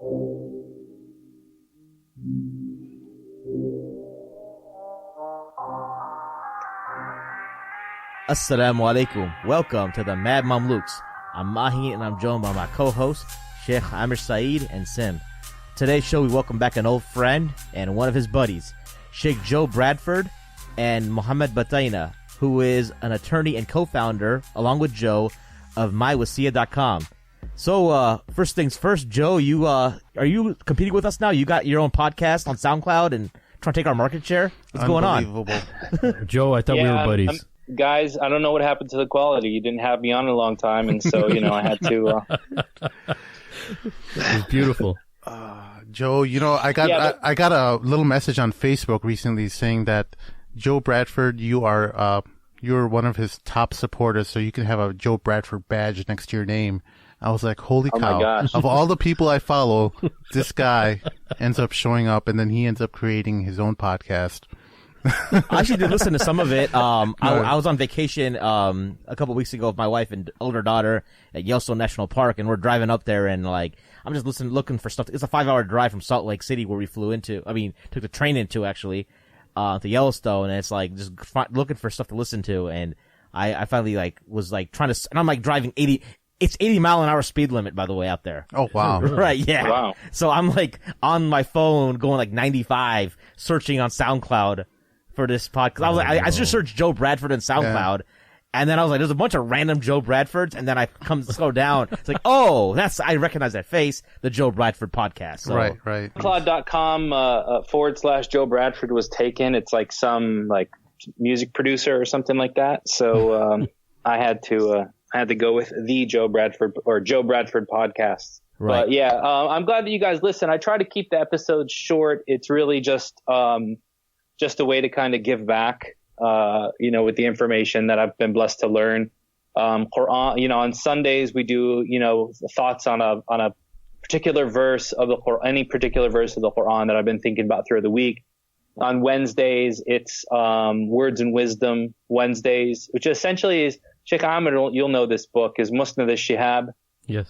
Assalamu alaikum. Welcome to the Mad Mamluks. I'm Mahi and I'm joined by my co-hosts, Sheikh Amir Saeed and Sim. Today's show, we welcome back an old friend and one of his buddies, Sheikh Joe Bradford and Mohammad Bataineh, who is an attorney and co-founder, along with Joe, of mywasiya.com. So, first things first, Joe, you are you competing with us now? You got your own podcast on SoundCloud and trying to take our market share? What's going on? Joe, I thought we were buddies. Guys, I don't know what happened to the quality. You didn't have me on a long time, and so, I had to... It was beautiful. Joe, I got a little message on Facebook recently saying that Joe Bradford, you're one of his top supporters, so you can have a Joe Bradford badge next to your name. I was like, holy cow. My gosh. Of all the people I follow, this guy ends up showing up, and then he ends up creating his own podcast. I actually did listen to some of it. I was on vacation a couple weeks ago with my wife and older daughter at Yellowstone National Park, and we're driving up there, and I'm just looking for stuff. It's a 5-hour drive from Salt Lake City where we took the train into actually to Yellowstone, and it's just looking for stuff to listen to, and I finally was trying to, and I'm driving 80. It's 80-mile-an-hour speed limit, by the way, out there. Oh, wow. Right, yeah. Wow. So I'm on my phone going 95, searching on SoundCloud for this podcast. I just searched Joe Bradford on SoundCloud, and then I was like, there's a bunch of random Joe Bradfords, and then I slow down. It's I recognize that face, the Joe Bradford podcast. So. Right. Cloud.com / Joe Bradford was taken. It's some music producer or something like that. So I had to go with the Joe Bradford or Joe Bradford podcast. Right. But yeah, I'm glad that you guys listen. I try to keep the episodes short. It's really just a way to kind of give back, with the information that I've been blessed to learn. Quran, on Sundays we do, thoughts on a particular verse of the Quran, any particular verse of the Quran that I've been thinking about through the week. On Wednesdays, it's Words and Wisdom Wednesdays, which essentially is, Sheikh Ahmed, you'll know this book, is Musnad al-Shihab. Yes.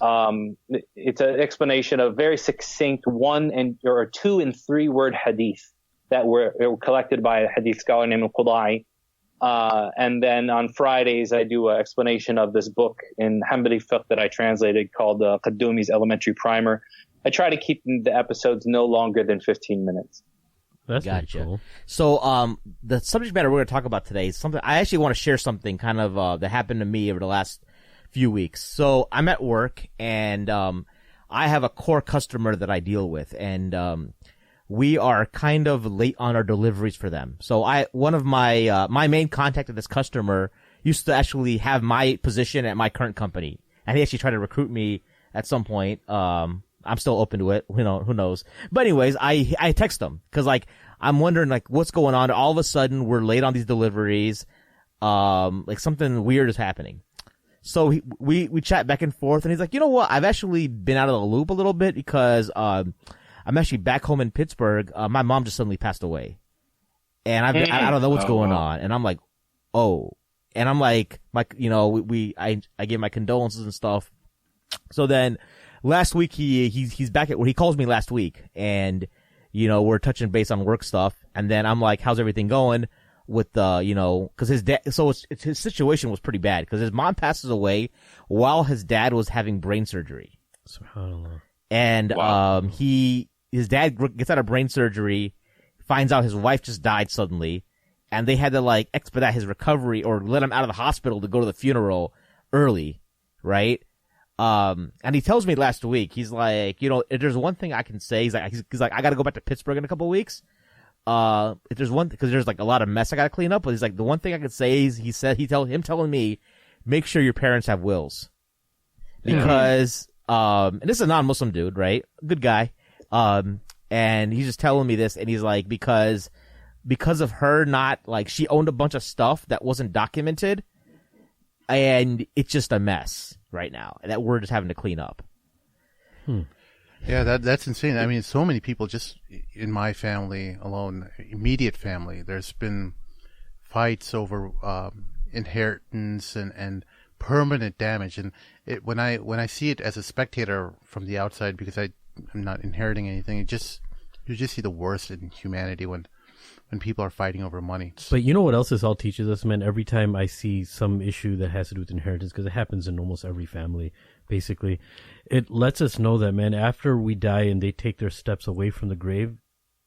It's an explanation of very succinct 1 or 2 and 3 word hadith that were collected by a hadith scholar named Qudai. And then on Fridays, I do an explanation of this book in Hanbali fiqh that I translated called Qaddumi's Elementary Primer. I try to keep the episodes no longer than 15 minutes. That's gotcha. Cool. So, the subject matter we're going to talk about today is something, I actually want to share something kind of, that happened to me over the last few weeks. So, I'm at work, and, I have a core customer that I deal with, and, we are kind of late on our deliveries for them. So one of my main contact of this customer used to actually have my position at my current company. And he actually tried to recruit me at some point. I'm still open to it. Who knows? But anyways, I text him because I'm wondering what's going on. All of a sudden we're late on these deliveries. Something weird is happening. So we chat back and forth, and he's like, you know what? I've actually been out of the loop a little bit because, I'm actually back home in Pittsburgh. My mom just suddenly passed away, and I don't know what's going on. And I'm like, oh, and I'm like, I gave my condolences and stuff. So then last week he's back at where he calls me last week, and we're touching base on work stuff. And then I'm like, how's everything going with because his dad. So his situation was pretty bad because his mom passes away while his dad was having brain surgery. SubhanAllah. And wow. His dad gets out of brain surgery, finds out his wife just died suddenly, and they had to expedite his recovery or let him out of the hospital to go to the funeral early, right? And he tells me last week, he's like, if there's one thing I can say, he's like, I got to go back to Pittsburgh in a couple of weeks. If there's one, because there's a lot of mess I got to clean up, but he's like, the one thing I can say is him telling me, make sure your parents have wills, because and this is a non-Muslim dude, right? Good guy. And he's just telling me this, and he's like, because of her not, she owned a bunch of stuff that wasn't documented, and it's just a mess right now, and that we're just having to clean up. Yeah, that's insane. I mean, so many people just in my family alone, immediate family, there's been fights over, inheritance and permanent damage. And when I see it as a spectator from the outside, because I I'm not inheriting anything. You just see the worst in humanity when people are fighting over money. But you know what else this all teaches us, man? Every time I see some issue that has to do with inheritance, because it happens in almost every family, basically, it lets us know that, man, after we die and they take their steps away from the grave,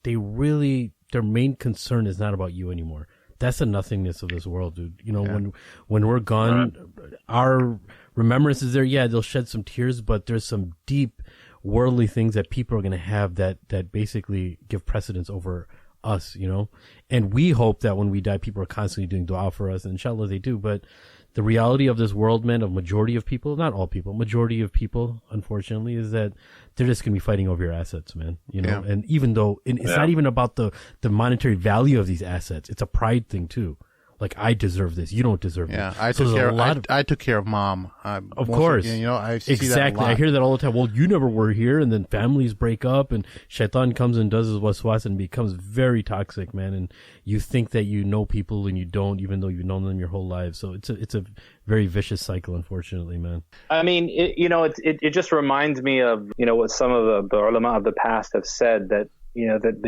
their main concern is not about you anymore. That's the nothingness of this world, dude. You know, when we're gone, our remembrance is there. Yeah, they'll shed some tears, but there's some deep worldly things that people are going to have that basically give precedence over us, you know. And we hope that when we die, people are constantly doing dua for us, and inshallah they do. But the reality of this world, man, of majority of people, not all people, majority of people, unfortunately, is that they're just going to be fighting over your assets, man. You know, and even though it's not even about the monetary value of these assets, it's a pride thing too. Like, I deserve this. You don't deserve this. I took care of mom. Of course. You know, I see that a lot. I hear that all the time. Well, you never were here, and then families break up, and shaitan comes and does his waswas and becomes very toxic, man. And you think that you know people, and you don't, even though you've known them your whole life. So it's a very vicious cycle, unfortunately, man. I mean, it just reminds me of, you know, what some of the ulama of the past have said, that, you know, that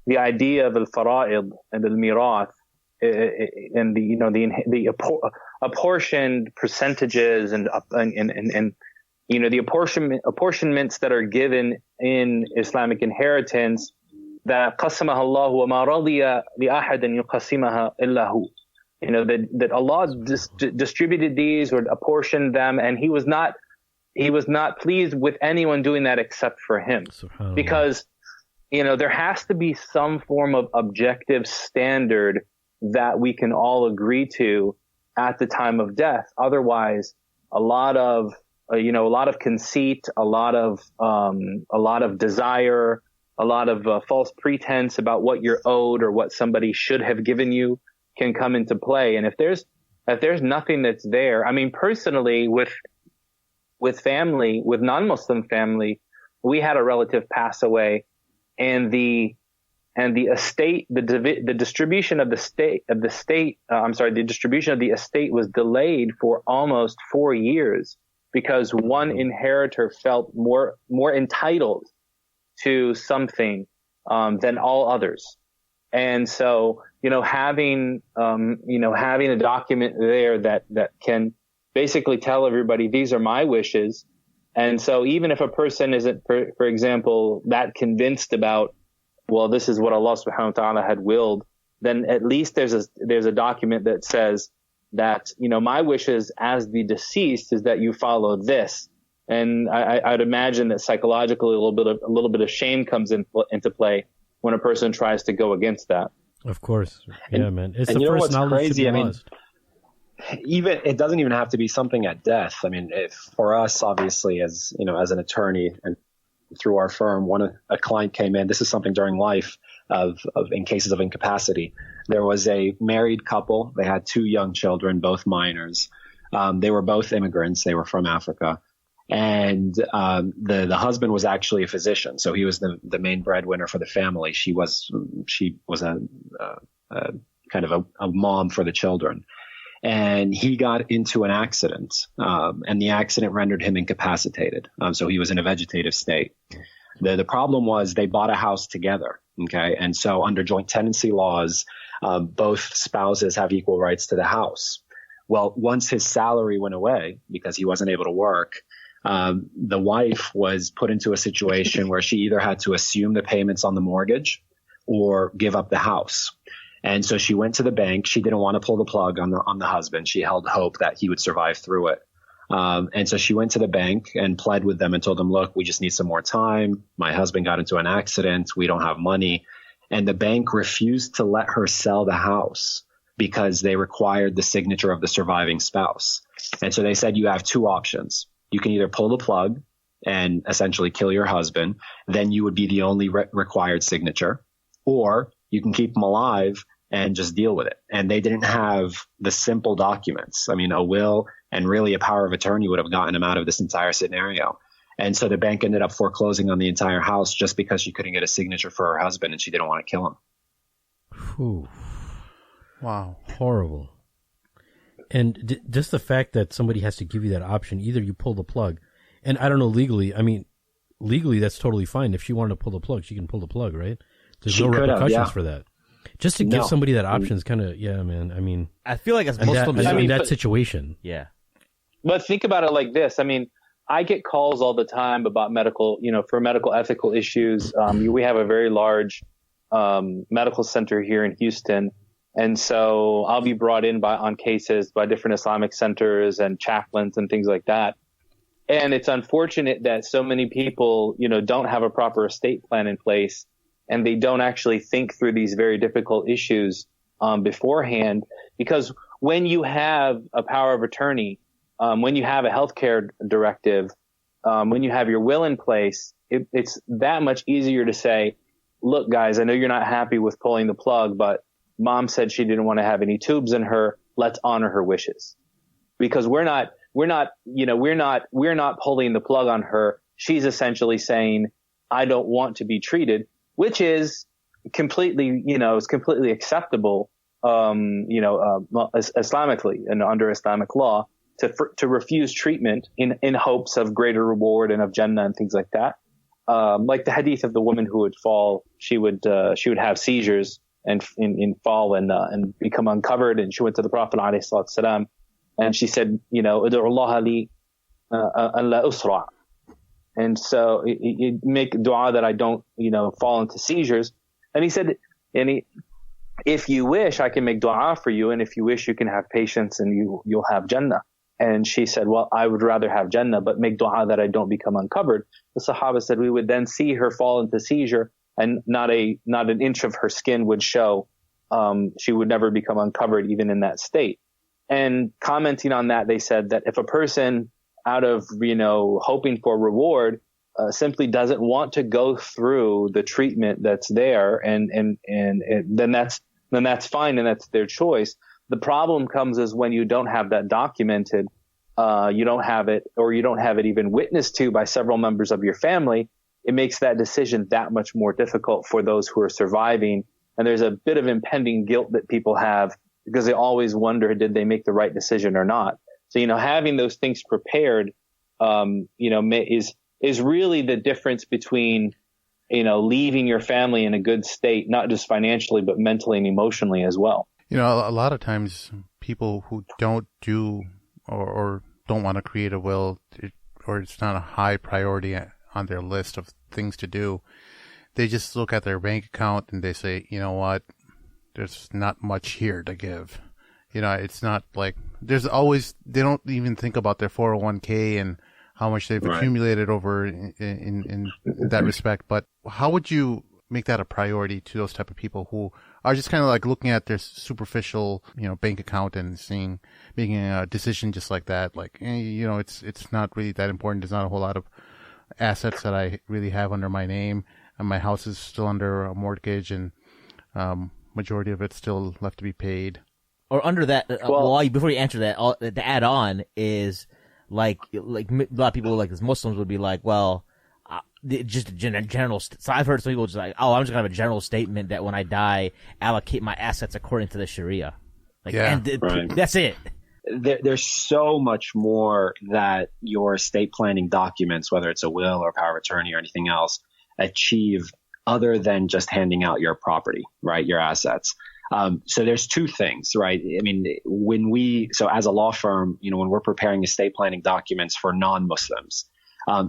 the idea of al-fara'id and al-mirath, and the apportioned percentages and you know, the apportionments that are given in Islamic inheritance, that qasamaha Allah wa ma radiya li ahadin yuqasimaha illa hu. You know, that Allah distributed these or apportioned them, and He was not pleased with anyone doing that except for Him, because, you know, there has to be some form of objective standard that we can all agree to at the time of death. Otherwise, a lot of conceit, a lot of desire, a lot of false pretense about what you're owed or what somebody should have given you can come into play. And if there's nothing that's there, I mean, personally, with family, with non-Muslim family, we had a relative pass away, and the estate, the distribution of the distribution of the estate was delayed for almost 4 years, because one inheritor felt more entitled to something than all others. And so, you know, having a document there that can basically tell everybody, these are my wishes. And so even if a person isn't, for example, that convinced about, well, this is what Allah subhanahu wa ta'ala had willed, then at least there's a document that says that, you know, my wishes as the deceased is that you follow this. And I'd imagine that psychologically a little bit of shame comes into play when a person tries to go against that. Of course. Yeah, man. It's the first knowledge crazy. I mean, even it doesn't even have to be something at death. I mean, for us, obviously, as you know, as an attorney and through our firm, a client came in. This is something during life of in cases of incapacity. There was a married couple. They had 2 young children, both minors. They were both immigrants. They were from Africa. And the husband was actually a physician, so he was the main breadwinner for the family. She was a kind of a mom for the children. And he got into an accident, and the accident rendered him incapacitated. So he was in a vegetative state. The problem was they bought a house together. Okay. And so under joint tenancy laws, both spouses have equal rights to the house. Well, once his salary went away because he wasn't able to work, the wife was put into a situation where she either had to assume the payments on the mortgage or give up the house. And so she went to the bank. She didn't want to pull the plug on the husband. She held hope that he would survive through it. And so she went to the bank and pled with them and told them, look, we just need some more time. My husband got into an accident. We don't have money. And the bank refused to let her sell the house because they required the signature of the surviving spouse. And so they said, you have 2 options. You can either pull the plug and essentially kill your husband. Then you would be the only required signature, or you can keep him alive and just deal with it. And they didn't have the simple documents. I mean, a will and really a power of attorney would have gotten him out of this entire scenario. And so the bank ended up foreclosing on the entire house just because she couldn't get a signature for her husband and she didn't want to kill him. Whew. Wow. Horrible. And just the fact that somebody has to give you that option, either you pull the plug, and I don't know legally, I mean, legally, that's totally fine. If she wanted to pull the plug, she can pull the plug, right? There's no could have, repercussions for that. Just to give No. somebody that option is kind of, man. I mean, I feel like as in Muslims, that situation. yeah. But think about it like this. I mean, I get calls all the time about medical, for medical ethical issues. We have a very large medical center here in Houston. And so I'll be brought in on cases by different Islamic centers and chaplains and things like that. And it's unfortunate that so many people, don't have a proper estate plan in place, and they don't actually think through these very difficult issues beforehand. Because when you have a power of attorney, when you have a healthcare directive, when you have your will in place, it's that much easier to say, look, guys, I know you're not happy with pulling the plug, but Mom said she didn't want to have any tubes in her. Let's honor her wishes, because we're not pulling the plug on her. She's essentially saying, I don't want to be treated, which is completely, is completely acceptable, Islamically and under Islamic law to refuse treatment in hopes of greater reward and of Jannah and things like that. Like the hadith of the woman who would fall, she would have seizures and fall and become uncovered. And she went to the Prophet ﷺ and she said, Udu Allah li an la usra. And so you make dua that I don't, fall into seizures. And he said, if you wish, I can make dua for you. And if you wish, you can have patience and you'll have Jannah. And she said, well, I would rather have Jannah, but make dua that I don't become uncovered. The Sahaba said we would then see her fall into seizure and not an inch of her skin would show. She would never become uncovered even in that state. And commenting on that, they said that if a person out of, hoping for reward, simply doesn't want to go through the treatment that's there and then that's fine and that's their choice. The problem comes is when you don't have that documented, you don't have it even witnessed to by several members of your family. It makes that decision that much more difficult for those who are surviving. And there's a bit of impending guilt that people have because they always wonder, did they make the right decision or not? So, having those things prepared, is really the difference between, leaving your family in a good state, not just financially, but mentally and emotionally as well. A lot of times people who don't do or don't want to create a will, or it's not a high priority on their list of things to do, they just look at their bank account and they say, you know what, there's not much here to give. It's not like they don't even think about their 401k and how much they've accumulated over in that respect. But how would you make that a priority to those type of people who are just kind of like looking at their superficial, bank account and making a decision just like that? Like, it's not really that important. There's not a whole lot of assets that I really have under my name, and my house is still under a mortgage, and majority of it's still left to be paid. Or under that, before you answer that, the add on is like a lot of people like as Muslims would be like, well, just a general. So I've heard some people just like, I'm just gonna have a general statement that when I die, allocate my assets according to the Sharia. That's it. There's so much more that your estate planning documents, whether it's a will or power of attorney or anything else, achieve other than just handing out your property, right? Your assets. So there's two things, right? I mean, as a law firm, when we're preparing estate planning documents for non-Muslims,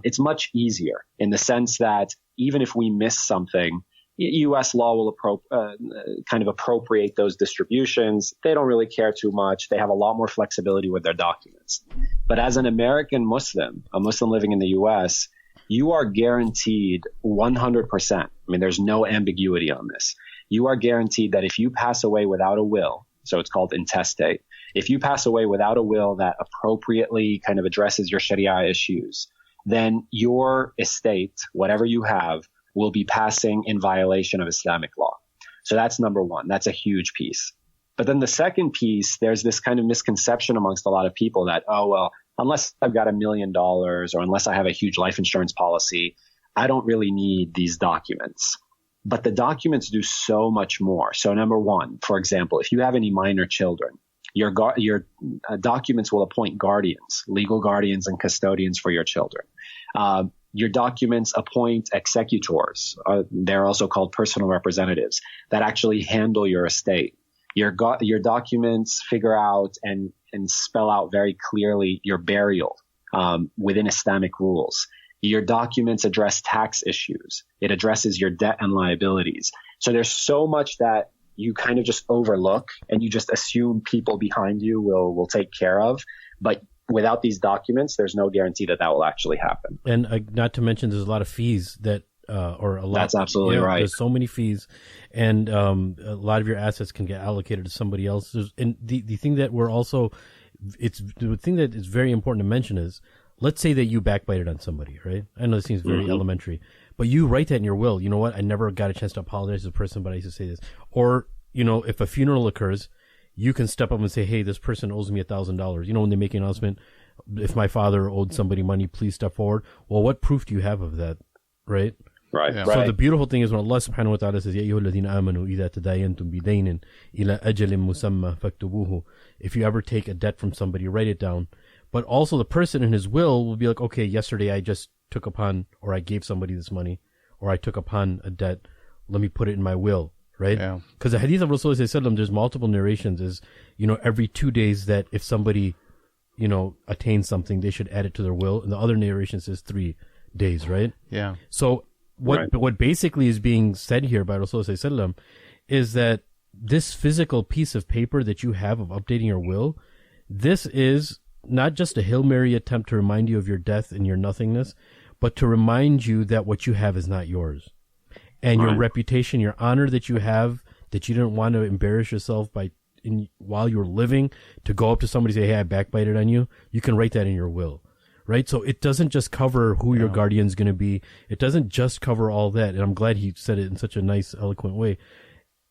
it's much easier in the sense that even if we miss something, U.S. law will kind of appropriate those distributions. They don't really care too much. They have a lot more flexibility with their documents. But as an American Muslim, a Muslim living in the U.S., you are guaranteed 100%. I mean, there's no ambiguity on this. You are guaranteed that if you pass away without a will, so it's called intestate, if you pass away without a will that appropriately kind of addresses your Sharia issues, then your estate, whatever you have, will be passing in violation of Islamic law. So that's number one. That's a huge piece. But then the second piece, there's this kind of misconception amongst a lot of people that, unless I've got $1 million or unless I have a huge life insurance policy, I don't really need these documents. But the documents do so much more. So number one, for example, if you have any minor children, your documents will appoint guardians, legal guardians and custodians for your children. Your documents appoint executors. They're also called personal representatives that actually handle your estate. Your documents figure out and spell out very clearly your burial within Islamic rules. Your documents address tax issues. It addresses your debt and liabilities. So there's so much that you kind of just overlook and you just assume people behind you will take care of. But without these documents, there's no guarantee that will actually happen. And not to mention, there's a lot of fees that, or a lot. That's absolutely right. There's so many fees, and a lot of your assets can get allocated to somebody else. And the thing that we're also, the thing that is very important to mention is, let's say that you backbited on somebody, right? I know this seems very elementary, but you write that in your will. You know what? I never got a chance to apologize to the person, but I used to say this. Or, if a funeral occurs, you can step up and say, hey, this person owes me $1,000. When they make an announcement, if my father owed somebody money, please step forward. Well, what proof do you have of that, right? Right. Yeah. So the beautiful thing is when Allah subhanahu wa ta'ala says, يَا أَيُّهَا الَّذِينَ آمَنُوا إِذَا تَدَايَنْتُمْ بِدَيْنٍ إِلَى أَجَلٍ مُسَمَّى فَاكْتُبُوهُ. If you ever take a debt from somebody, write it down. But also the person in his will be like, okay, yesterday I just took upon, or I gave somebody this money, or I took upon a debt. Let me put it in my will. Right? Because the hadith of Rasulullah, there's multiple narrations is, every 2 days that if somebody, attains something, they should add it to their will. And the other narration says 3 days, right? Yeah. So what basically is being said here by Rasulullah is that this physical piece of paper that you have of updating your will, this is not just a Hail Mary attempt to remind you of your death and your nothingness, but to remind you that what you have is not yours. And your reputation, your honor that you have, that you didn't want to embarrass yourself while you were living, to go up to somebody and say, hey, I backbited on you, you can write that in your will, right? So it doesn't just cover who your guardian's going to be. It doesn't just cover all that. And I'm glad he said it in such a nice, eloquent way.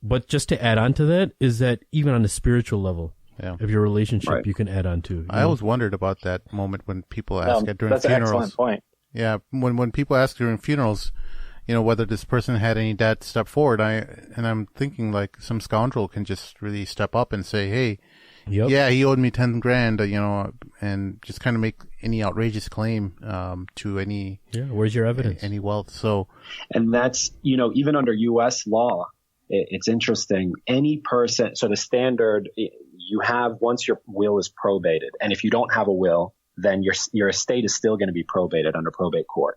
But just to add on to that is that even on the spiritual level of your relationship, you can add on to. I always wondered about that moment when people ask during that's funerals. That's an excellent point. Yeah, when people ask during funerals, whether this person had any debt, step forward. I'm thinking like some scoundrel can just really step up and say, hey, yeah, he owed me 10 grand, and just kind of make any outrageous claim, to any. Yeah. Where's your evidence? Any wealth. So. And that's, even under U.S. law, it's interesting. Any person, so the standard you have once your will is probated, and if you don't have a will, then your estate is still going to be probated under probate court.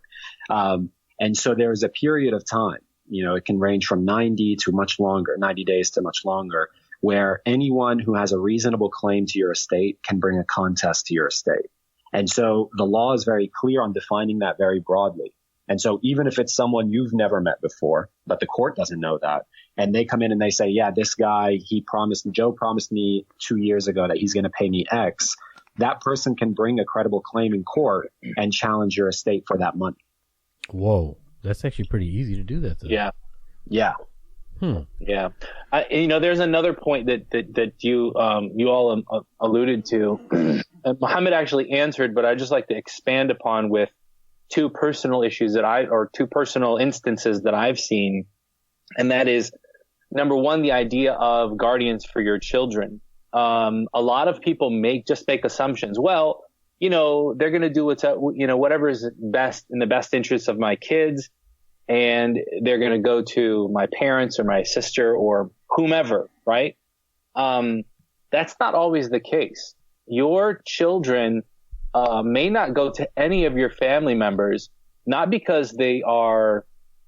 And so there is a period of time, it can range from 90 to much longer, 90 days to much longer, where anyone who has a reasonable claim to your estate can bring a contest to your estate. And so the law is very clear on defining that very broadly. And so even if it's someone you've never met before, but the court doesn't know that, and they come in and they say, yeah, this guy, Joe promised me 2 years ago that he's going to pay me X, that person can bring a credible claim in court and challenge your estate for that money. Whoa, that's actually pretty easy to do that, though. Yeah. Yeah. There's another point that you all alluded to. Mohammed actually answered, but I'd just like to expand upon with two personal instances that I've seen. And that is, number one, the idea of guardians for your children. A lot of people make assumptions. Well, they're going to do whatever is best in the best interest of my kids. And they're going to go to my parents or my sister or whomever, right? That's not always the case. Your children may not go to any of your family members, not because they are,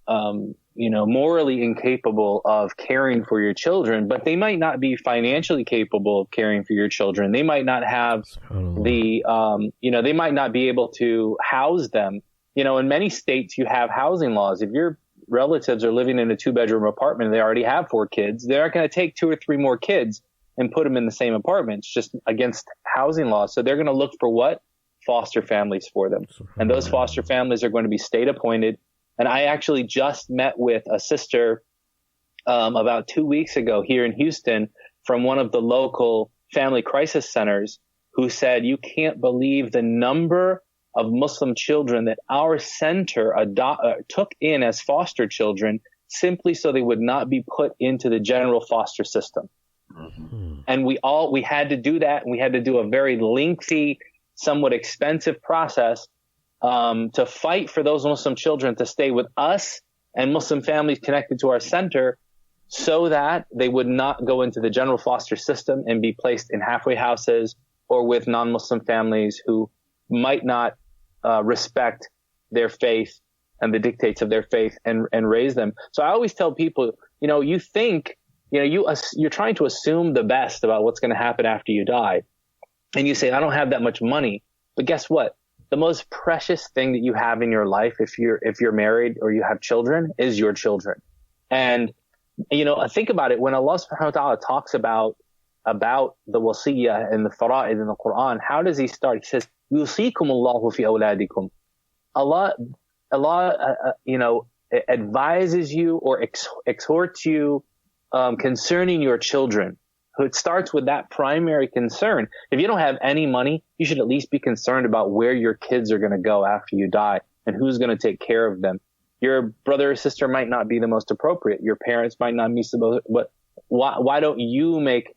morally incapable of caring for your children, but they might not be financially capable of caring for your children. They might not have they might not be able to house them. In many states, you have housing laws. If your relatives are living in a 2-bedroom apartment and they already have 4 kids, they're not going to take 2 or 3 more kids and put them in the same apartment. It's just against housing laws. So they're going to look for what? Foster families for them. And those foster families are going to be state appointed. And I actually just met with a sister about 2 weeks ago here in Houston from one of the local family crisis centers who said, you can't believe the number of Muslim children that our center took in as foster children simply so they would not be put into the general foster system. Mm-hmm. And we had to do that, and we had to do a very lengthy, somewhat expensive process to fight for those Muslim children to stay with us and Muslim families connected to our center, so that they would not go into the general foster system and be placed in halfway houses or with non-Muslim families who might not respect their faith and the dictates of their faith and raise them. So I always tell people, you think, you're trying to assume the best about what's going to happen after you die. And you say, I don't have that much money. But guess what? The most precious thing that you have in your life, if you're married or you have children, is your children. And think about it. When Allah subhanahu wa ta'ala talks about the wasiyah and the fara'id in the Quran, how does he start? He says, yusikum Allahu fi awladikum. Allah, advises you or exhorts you concerning your children. It starts with that primary concern. If you don't have any money, you should at least be concerned about where your kids are going to go after you die and who's going to take care of them. Your brother or sister might not be the most appropriate. Your parents might not be supposed, but why don't you make,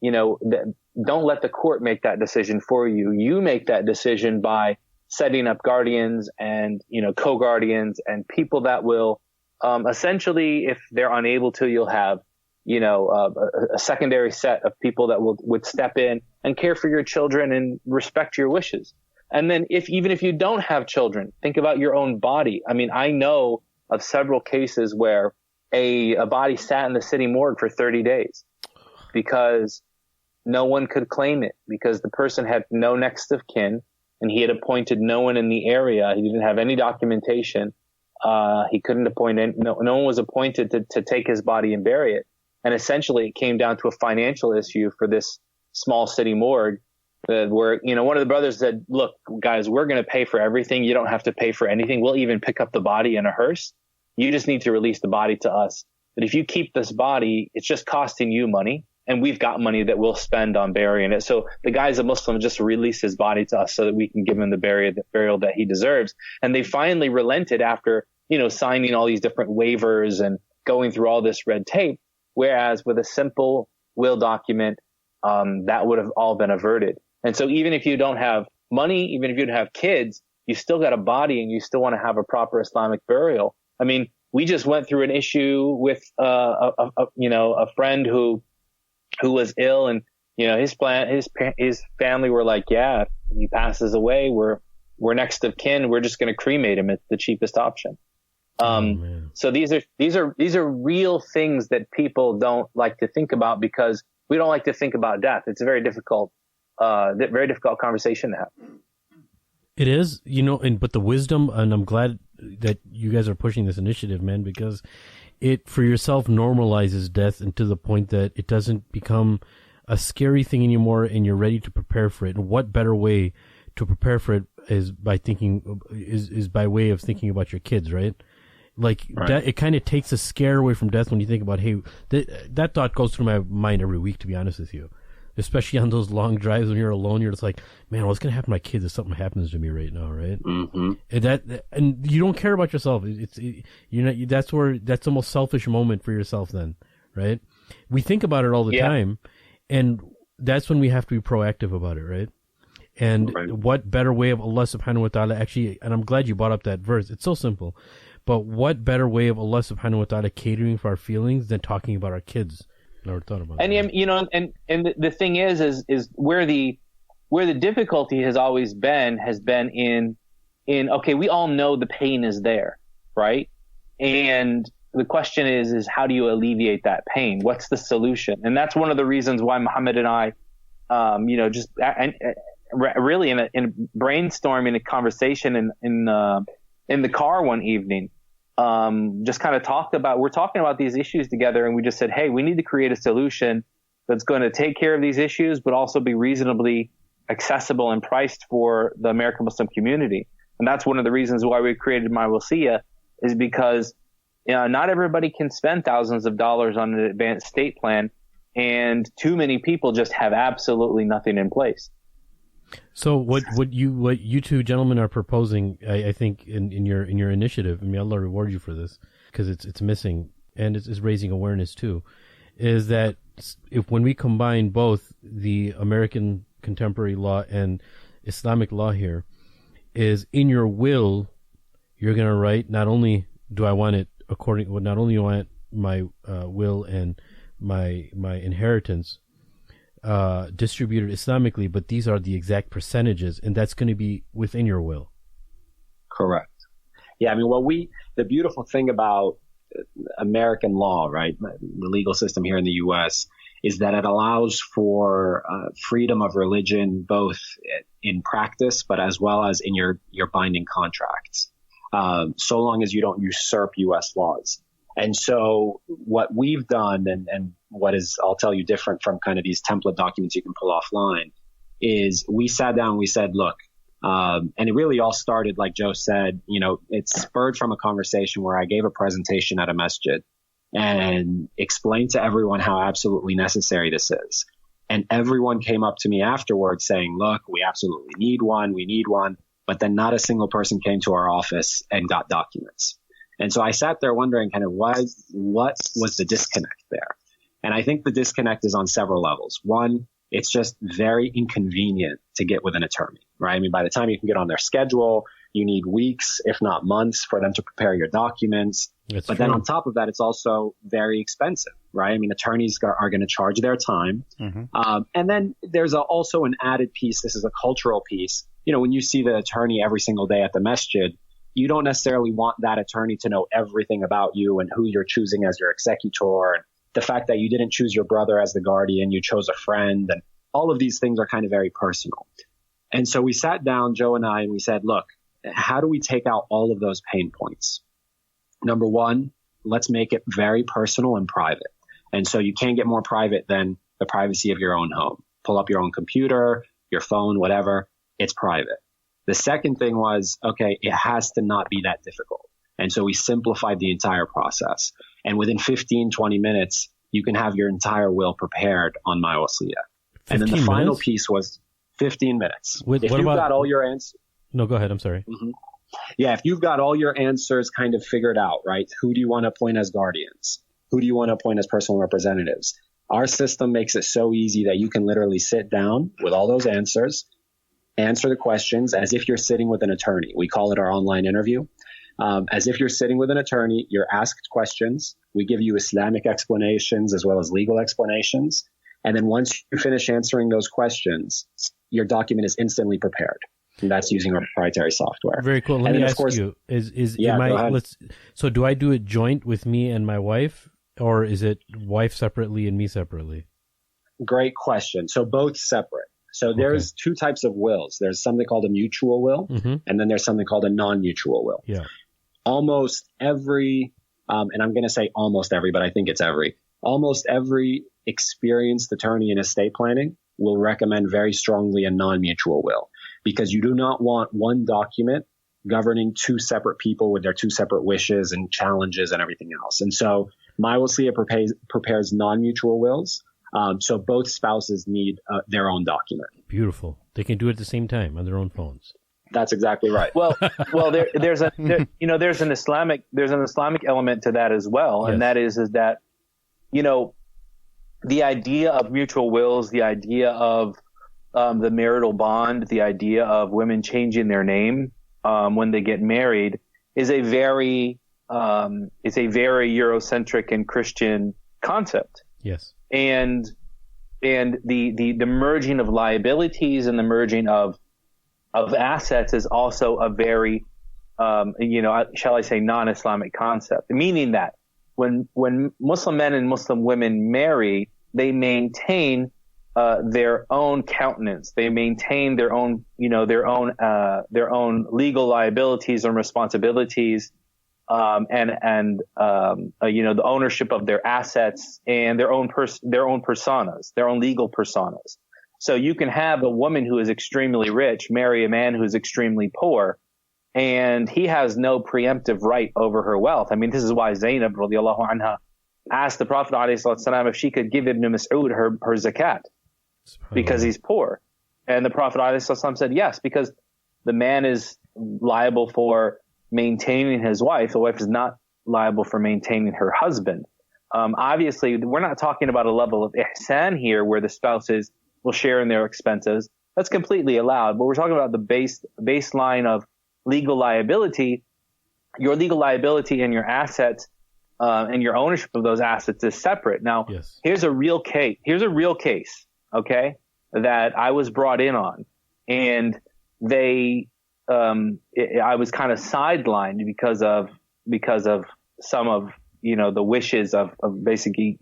don't let the court make that decision for you. You make that decision by setting up guardians and, co-guardians and people that will, essentially, if they're unable to, you'll have, a secondary set of people that would step in and care for your children and respect your wishes. And then even if you don't have children, think about your own body. I mean, I know of several cases where a body sat in the city morgue for 30 days because no one could claim it, because the person had no next of kin and he had appointed no one in the area. He didn't have any documentation. He couldn't appoint no one was appointed to take his body and bury it. And essentially it came down to a financial issue for this small city morgue. Where, one of the brothers said, look, guys, we're going to pay for everything. You don't have to pay for anything. We'll even pick up the body in a hearse. You just need to release the body to us. But if you keep this body, it's just costing you money. And we've got money that we'll spend on burying it. So the guy's a Muslim, just release his body to us so that we can give him the burial that he deserves. And they finally relented after, signing all these different waivers and going through all this red tape. Whereas with a simple will document, that would have all been averted. And so even if you don't have money, even if you don't have kids, you still got a body and you still want to have a proper Islamic burial. I mean, we just went through an issue with, a friend who was ill and, his family were like, yeah, if he passes away, we're next of kin. We're just going to cremate him. It's the cheapest option. So these are real things that people don't like to think about because we don't like to think about death. It's a very difficult conversation to have. It is, but the wisdom, and I'm glad that you guys are pushing this initiative, man, because it for yourself normalizes death and to the point that it doesn't become a scary thing anymore and you're ready to prepare for it. And what better way to prepare for it is by by way of thinking about your kids, right? Like right. It kind of takes a scare away from death when you think about, hey, that thought goes through my mind every week, to be honest with you. Especially on those long drives when you're alone, you're just like, man, what's going to happen to my kids if something happens to me right now, right? Mm-hmm. And you don't care about yourself. That's the most selfish moment for yourself then, right? We think about it all the time, and that's when we have to be proactive about it, right? And what better way of Allah subhanahu wa ta'ala actually, and I'm glad you brought up that verse. It's so simple. But what better way of Allah subhanahu wa ta'ala catering for our feelings than talking about our kids? Never thought about that. And the thing is where the difficulty has always been in okay, we all know the pain is there, right? And the question is how do you alleviate that pain? What's the solution? And that's one of the reasons why Mohammed and I, really in brainstorming a conversation in the car one evening, just kind of we're talking about these issues together, and we just said, hey, we need to create a solution that's going to take care of these issues, but also be reasonably accessible and priced for the American Muslim community. And that's one of the reasons why we created My Wasiyah, is because not everybody can spend thousands of dollars on an advanced estate plan, and too many people just have absolutely nothing in place. So what you two gentlemen are proposing, I think in your initiative, I mean, Allah reward you for this, because it's missing and it's raising awareness too, is that when we combine both the American contemporary law and Islamic law here, is in your will, you're going to write, not only do I want it not only do I want my will and my inheritance distributed Islamically, but these are the exact percentages, and that's going to be within your will. Correct. Yeah, I mean, the beautiful thing about American law, right, the legal system here in the U.S., is that it allows for freedom of religion, both in practice, but as well as in your binding contracts, so long as you don't usurp U.S. laws. And so what we've done, and what is, I'll tell you, different from kind of these template documents you can pull offline, is we sat down and we said, look, and it really all started, like Joe said, it spurred from a conversation where I gave a presentation at a masjid and explained to everyone how absolutely necessary this is. And everyone came up to me afterwards saying, look, we absolutely need one. But then not a single person came to our office and got documents. And so I sat there wondering kind of what was the disconnect there? And I think the disconnect is on several levels. One, it's just very inconvenient to get with an attorney, right? I mean, by the time you can get on their schedule, you need weeks, if not months, for them to prepare your documents. That's but true. then on top of that, it's also very expensive, right? I mean, attorneys are going to charge their time. Mm-hmm. And then there's also an added piece. This is a cultural piece. When you see the attorney every single day at the masjid, you don't necessarily want that attorney to know everything about you and who you're choosing as your executor, and the fact that you didn't choose your brother as the guardian, you chose a friend, and all of these things are kind of very personal. And so we sat down, Joe and I, and we said, look, how do we take out all of those pain points? Number one, let's make it very personal and private. And so you can't get more private than the privacy of your own home. Pull up your own computer, your phone, whatever, it's private. The second thing was, okay, it has to not be that difficult. And so we simplified the entire process. And within 15, 20 minutes, you can have your entire will prepared on My Wasiyah. And then the final piece was 15 minutes. If you've got all your answers. No, go ahead. I'm sorry. Mm-hmm. Yeah, if you've got all your answers kind of figured out, right? Who do you want to appoint as guardians? Who do you want to appoint as personal representatives? Our system makes it so easy that you can literally sit down with all those answers, answer the questions as if you're sitting with an attorney. We call it our online interview. As if you're sitting with an attorney, you're asked questions. We give you Islamic explanations as well as legal explanations. And then once you finish answering those questions, your document is instantly prepared. And that's using our proprietary software. Very cool. Let me ask you, so do I do it joint with me and my wife, or is it wife separately and me separately? Great question. So both separate. So there's two types of wills. There's something called a mutual will, mm-hmm. and then there's something called a non-mutual will. Yeah. Almost every, and I'm going to say almost every, but I think it's almost every experienced attorney in estate planning will recommend very strongly a non-mutual will, because you do not want one document governing two separate people with their two separate wishes and challenges and everything else. And so My Wasiyah prepares non-mutual wills. So both spouses need their own document. Beautiful. They can do it at the same time on their own phones. That's exactly right. Well, there's an Islamic element to that as well, yes. And that is that, the idea of mutual wills, the idea of the marital bond, the idea of women changing their name when they get married is a very Eurocentric and Christian concept. Yes. And the merging of liabilities and the merging of assets is also a very, shall I say, non-Islamic concept, meaning that when Muslim men and Muslim women marry, they maintain their own countenance. They maintain their own legal liabilities and responsibilities, the ownership of their assets and their own personas, their own legal personas. So you can have a woman who is extremely rich marry a man who is extremely poor, and he has no preemptive right over her wealth. I mean, this is why Zainab radiallahu anha asked the Prophet ﷺ if she could give Ibn Mas'ud her zakat because he's poor. And the Prophet ﷺ said yes, because the man is liable for maintaining his wife. The wife is not liable for maintaining her husband. Obviously, we're not talking about a level of ihsan here where the spouses will share in their expenses. That's completely allowed. But we're talking about the baseline of legal liability. Your legal liability and your assets and your ownership of those assets is separate. Now, Yes. here's a real case. Okay, that I was brought in on, and I was kind of sidelined because of some of the wishes of basically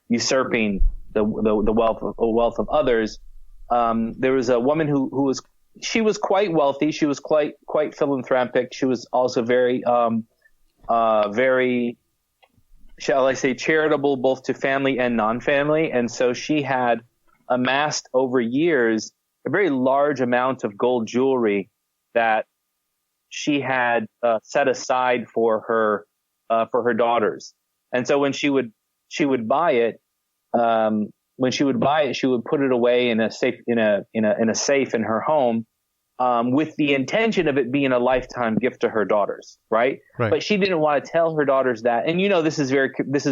usurping the wealth of others. There was a woman who was quite wealthy. She was quite philanthropic. She was also very shall I say, charitable, both to family and non-family. And so she had amassed over years a very large amount of gold jewelry that she had set aside for her daughters. And so when she would buy it, she would put it away in a safe in a safe in her home, with the intention of it being a lifetime gift to her daughters, right? But she didn't want to tell her daughters that. And this is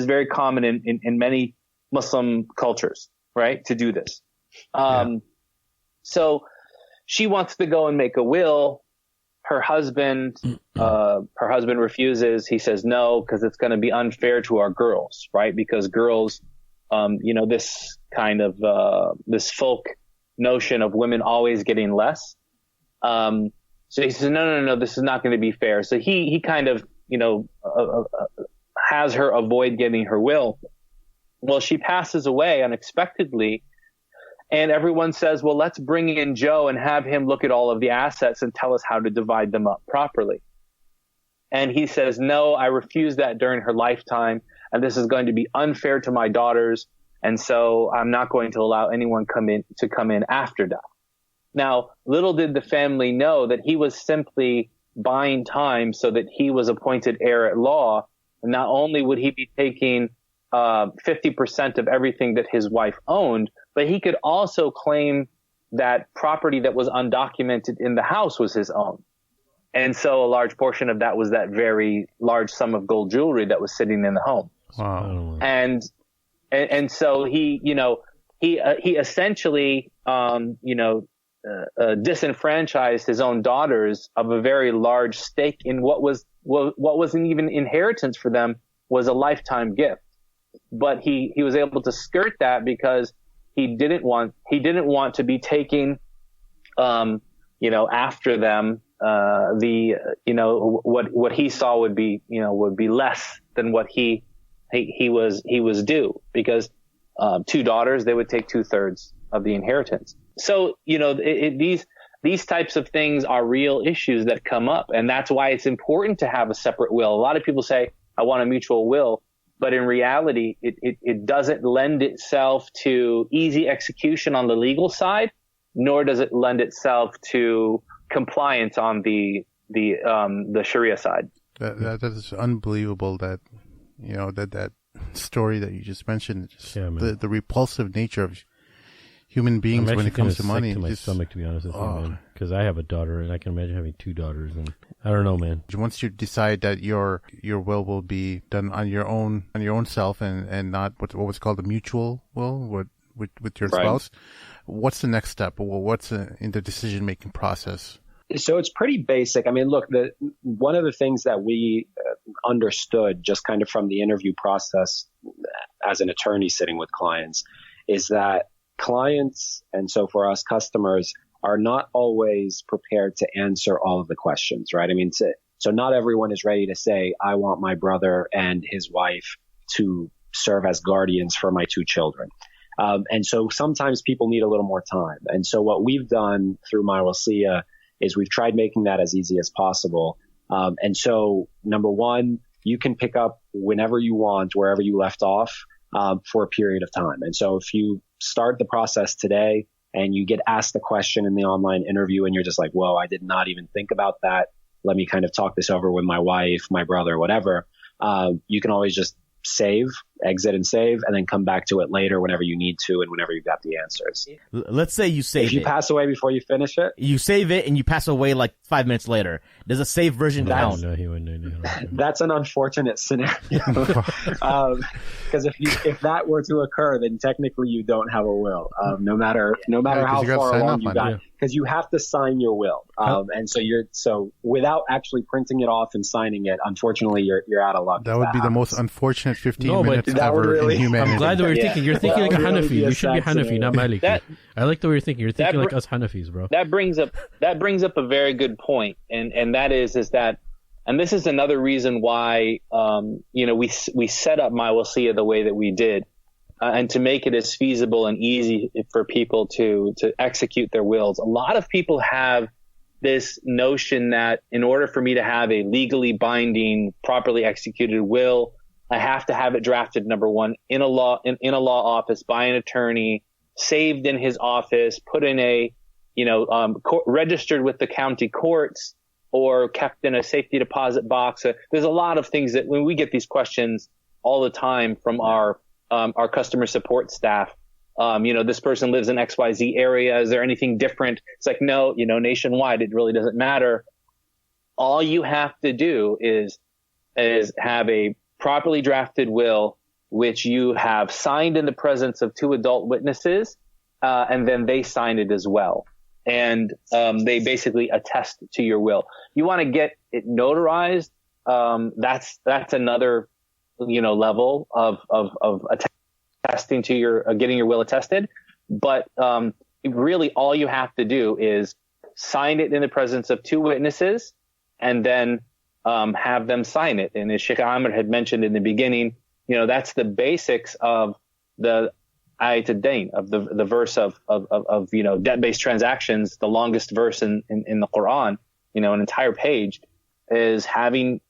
very common in many Muslim cultures, right? To do this. So she wants to go and make a will. Her husband refuses. He says no, because it's going to be unfair to our girls, right? Because girls, this kind of this folk notion of women always getting less. So he says, no, this is not going to be fair. So he kind of, has her avoid getting her will. Well, she passes away unexpectedly, and everyone says, well, let's bring in Joe and have him look at all of the assets and tell us how to divide them up properly. And he says, no, I refuse that during her lifetime, and this is going to be unfair to my daughters, and so I'm not going to allow anyone come in after death. Now, little did the family know that he was simply buying time so that he was appointed heir at law. And not only would he be taking 50% of everything that his wife owned, but he could also claim that property that was undocumented in the house was his own. And so a large portion of that was that very large sum of gold jewelry that was sitting in the home. Wow. And so he essentially, disenfranchised his own daughters of a very large stake in what wasn't even inheritance for them, was a lifetime gift. But he was able to skirt that because he didn't want to be taking, after them, what he saw would be less than what he was due, because, two daughters, they would take 2/3 of the inheritance. So, these types of things are real issues that come up. And that's why it's important to have a separate will. A lot of people say, I want a mutual will. But in reality, it doesn't lend itself to easy execution on the legal side, nor does it lend itself to compliance on the Sharia side. That is unbelievable. That that story that you just mentioned, the repulsive nature of human beings when it comes to money. To my stomach, to be honest with you, man. Because I have a daughter, and I can imagine having two daughters, and I don't know, man. Once you decide that your will be done on your own self, and not what was called a mutual will with your spouse, what's the next step? What's in the decision making process? So it's pretty basic. I mean, look, one of the things that we understood just kind of from the interview process as an attorney sitting with clients is that clients, and so for us customers, are not always prepared to answer all of the questions, right? I mean, so not everyone is ready to say, I want my brother and his wife to serve as guardians for my two children. And so sometimes people need a little more time. And so what we've done through My Wasiya is we've tried making that as easy as possible. And so number one, you can pick up whenever you want, wherever you left off, for a period of time. And so if you start the process today and you get asked the question in the online interview and you're just like, whoa, I did not even think about that. Let me kind of talk this over with my wife, my brother, whatever. You can always just save exit and save, and then come back to it later whenever you need to and whenever you got the answers. Let's say you save it. If you pass away before you finish it, you save it and you pass away like 5 minutes later. Does a saved version count? No, he wouldn't. That's an unfortunate scenario. Because if that were to occur, then technically you don't have a will. No matter how far along you got, because you have to sign your will. And so without actually printing it off and signing it, unfortunately you're out of luck. That would be the most unfortunate 15 minutes ever in humanity. I'm glad the way you're thinking. You're thinking like a Hanafi. You should be a Hanafi, not Maliki. I like the way you're thinking. You're thinking like us Hanafis, bro. That brings up a very good point, and that is that, and this is another reason why we set up My Wasiyah the way that we did, and to make it as feasible and easy for people to execute their wills. A lot of people have this notion that in order for me to have a legally binding, properly executed will, I have to have it drafted, number one, in a law office by an attorney, saved in his office, put in a, registered with the county courts, or kept in a safety deposit box. There's a lot of things that when we get these questions all the time from our customer support staff. This person lives in XYZ area. Is there anything different? It's like, no, nationwide, it really doesn't matter. All you have to do is have a properly drafted will, which you have signed in the presence of 2 adult witnesses, and then they sign it as well. And they basically attest to your will. You want to get it notarized. That's another, level of attesting to getting your will attested. But really all you have to do is sign it in the presence of 2 witnesses, and then have them sign it. And as Sheikh Amr had mentioned in the beginning, that's the basics of the Ayat ad-Dain, of the verse of debt-based transactions. The longest verse in the Quran, an entire page, is having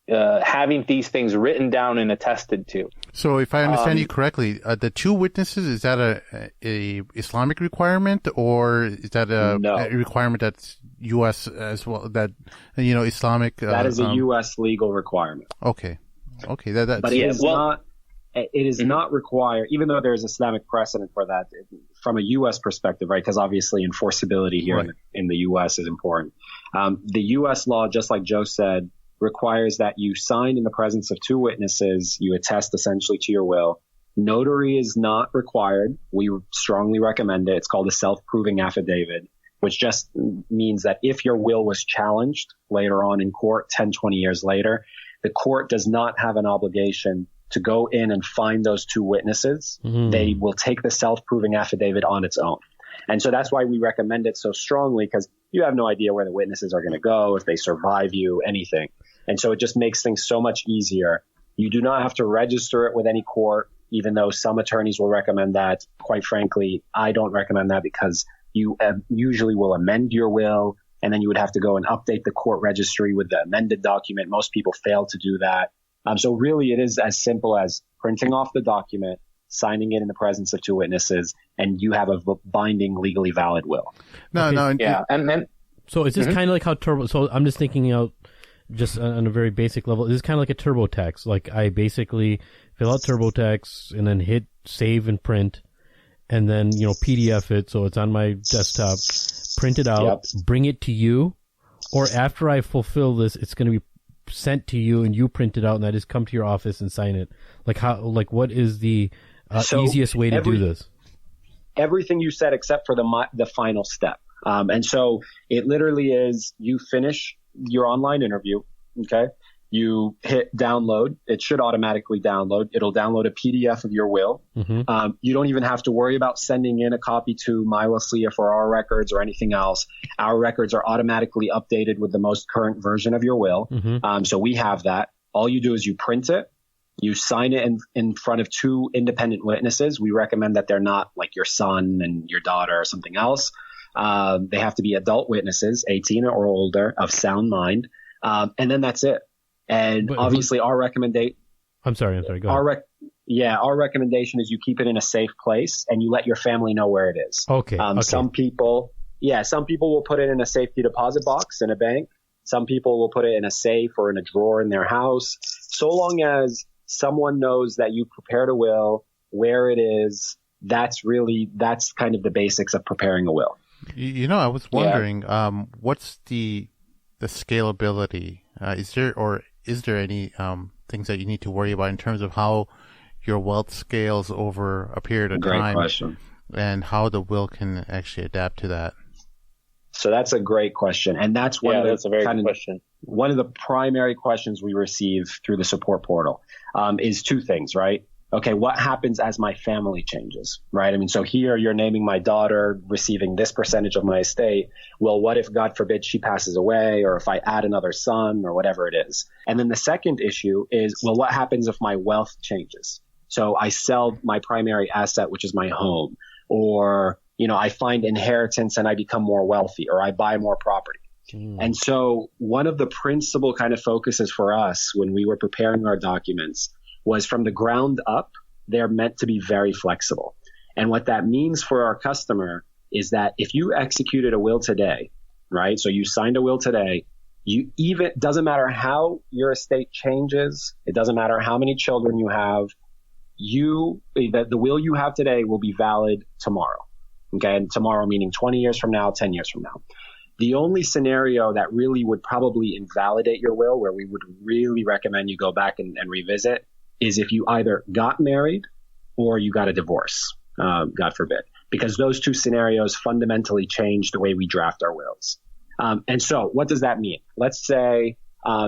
having these things written down and attested to. So if I understand you correctly, the 2 witnesses, is that a Islamic requirement, or is that a requirement that's U.S. as well? That, Islamic. That is a U.S. legal requirement. Okay. That's. But it is not required, even though there's Islamic precedent for that from a U.S. perspective, right? Because obviously enforceability here in the U.S. is important. The U.S. law, just like Joe said, requires that you sign in the presence of 2 witnesses. You attest essentially to your will. Notary is not required. We strongly recommend it. It's called a self-proving affidavit, which just means that if your will was challenged later on in court, 10, 20 years later, the court does not have an obligation to go in and find those 2 witnesses. Mm-hmm. They will take the self-proving affidavit on its own. And so that's why we recommend it so strongly, because you have no idea where the witnesses are going to go, if they survive you, anything. And so it just makes things so much easier. You do not have to register it with any court, even though some attorneys will recommend that. Quite frankly, I don't recommend that, because you usually will amend your will, and then you would have to go and update the court registry with the amended document. Most people fail to do that. So really it is as simple as printing off the document, signing it in the presence of 2 witnesses, and you have a binding, legally valid will. So is this kind of like how Turbo? So I'm just thinking out just on a very basic level. This is kind of like a TurboTax. Like I basically fill out TurboTax and then hit save and print, and then PDF it so it's on my desktop, print it out, bring it to you, or after I fulfill this, it's going to be sent to you and you print it out, and I just come to your office and sign it. What is the easiest way to do this? Everything you said except for the final step. And so it literally is, you finish your online interview. Okay. You hit download. It should automatically download. It'll download a PDF of your will. Mm-hmm. You don't even have to worry about sending in a copy to My Wasiyah for our records or anything else. Our records are automatically updated with the most current version of your will. Mm-hmm. So we have that. All you do is you print it. You sign it in front of 2 independent witnesses. We recommend that they're not like your son and your daughter or something else. They have to be adult witnesses, 18 or older, of sound mind. And then that's it. And obviously our recommendation. I'm sorry. Go ahead. Our recommendation is you keep it in a safe place and you let your family know where it is. Okay. Some people will put it in a safety deposit box in a bank. Some people will put it in a safe or in a drawer in their house. So long as someone knows that you prepared a will, where it is, that's kind of the basics of preparing a will. I was wondering, what's the scalability? Is there any things that you need to worry about in terms of how your wealth scales over a period of time? Great question. And how the will can actually adapt to that? So that's a great question. And that's one of the primary questions we receive through the support portal is two things, right? Okay, what happens as my family changes, right? I mean, so here you're naming my daughter receiving this percentage of my estate. Well, what if, God forbid, she passes away, or if I add another son, or whatever it is? And then the second issue is, well, what happens if my wealth changes? So I sell my primary asset, which is my home, or, I find inheritance and I become more wealthy, or I buy more property. And so one of the principal kind of focuses for us when we were preparing our documents was from the ground up, they're meant to be very flexible. And what that means for our customer is that if you executed a will today, right? So you signed a will today, doesn't matter how your estate changes, it doesn't matter how many children you have, the will you have today will be valid tomorrow. Okay. And tomorrow meaning 20 years from now, 10 years from now. The only scenario that really would probably invalidate your will, where we would really recommend you go back and revisit, is if you either got married or you got a divorce, God forbid, because those two scenarios fundamentally change the way we draft our wills. And so what does that mean? Let's say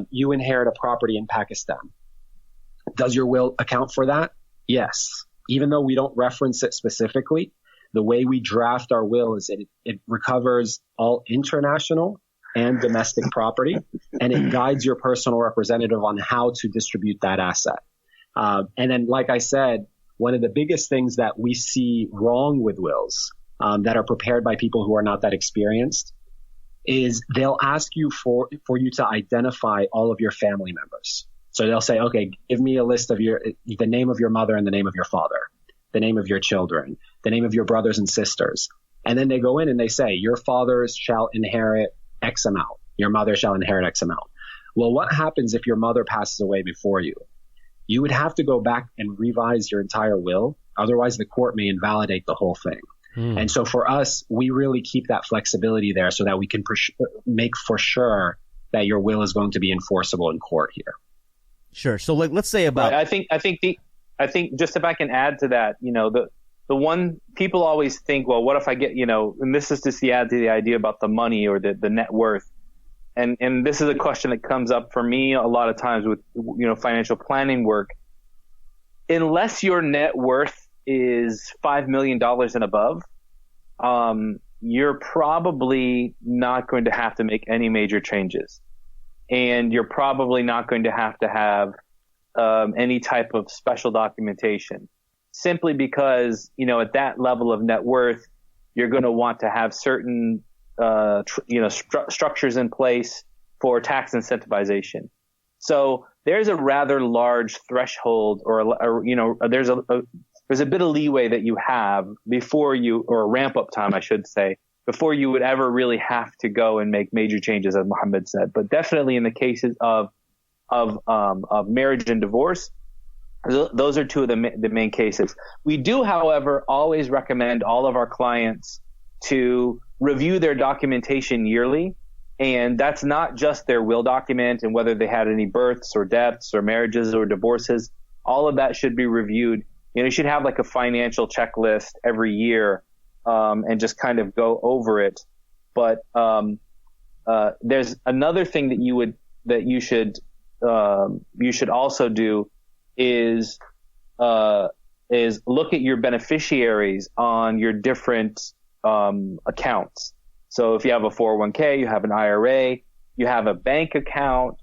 you inherit a property in Pakistan. Does your will account for that? Yes. Even though we don't reference it specifically, the way we draft our will is it recovers all international and domestic property, and it guides your personal representative on how to distribute that asset. And then, like I said, one of the biggest things that we see wrong with wills that are prepared by people who are not that experienced is they'll ask you for you to identify all of your family members. So they'll say, okay, give me a list of the name of your mother and the name of your father, the name of your children, the name of your brothers and sisters. And then they go in and they say, your fathers shall inherit X amount. Your mother shall inherit X amount. Well, what happens if your mother passes away before you? You would have to go back and revise your entire will. Otherwise, the court may invalidate the whole thing. And so for us, we really keep that flexibility there so that we can make for sure that your will is going to be enforceable in court here. Sure. So let's say about... Right. I think just if I can add to that, the one people always think, well, what if I get, and this is just to add to the idea about the money or the net worth. And this is a question that comes up for me a lot of times with, financial planning work. Unless your net worth is $5 million and above, you're probably not going to have to make any major changes. And you're probably not going to have any type of special documentation, simply because, at that level of net worth, you're going to want to have certain structures in place for tax incentivization. So there's a rather large threshold or there's a bit of leeway that you have before or a ramp up time, I should say, before you would ever really have to go and make major changes, as Mohammed said. But definitely in the cases of marriage and divorce, those are two of the main cases. We do, however, always recommend all of our clients to review their documentation yearly. And that's not just their will document and whether they had any births or deaths or marriages or divorces. All of that should be reviewed. You should have like a financial checklist every year, and just kind of go over it. But there's another thing that you should also do is look at your beneficiaries on your different accounts. So if you have a 401k, you have an IRA, you have a bank account,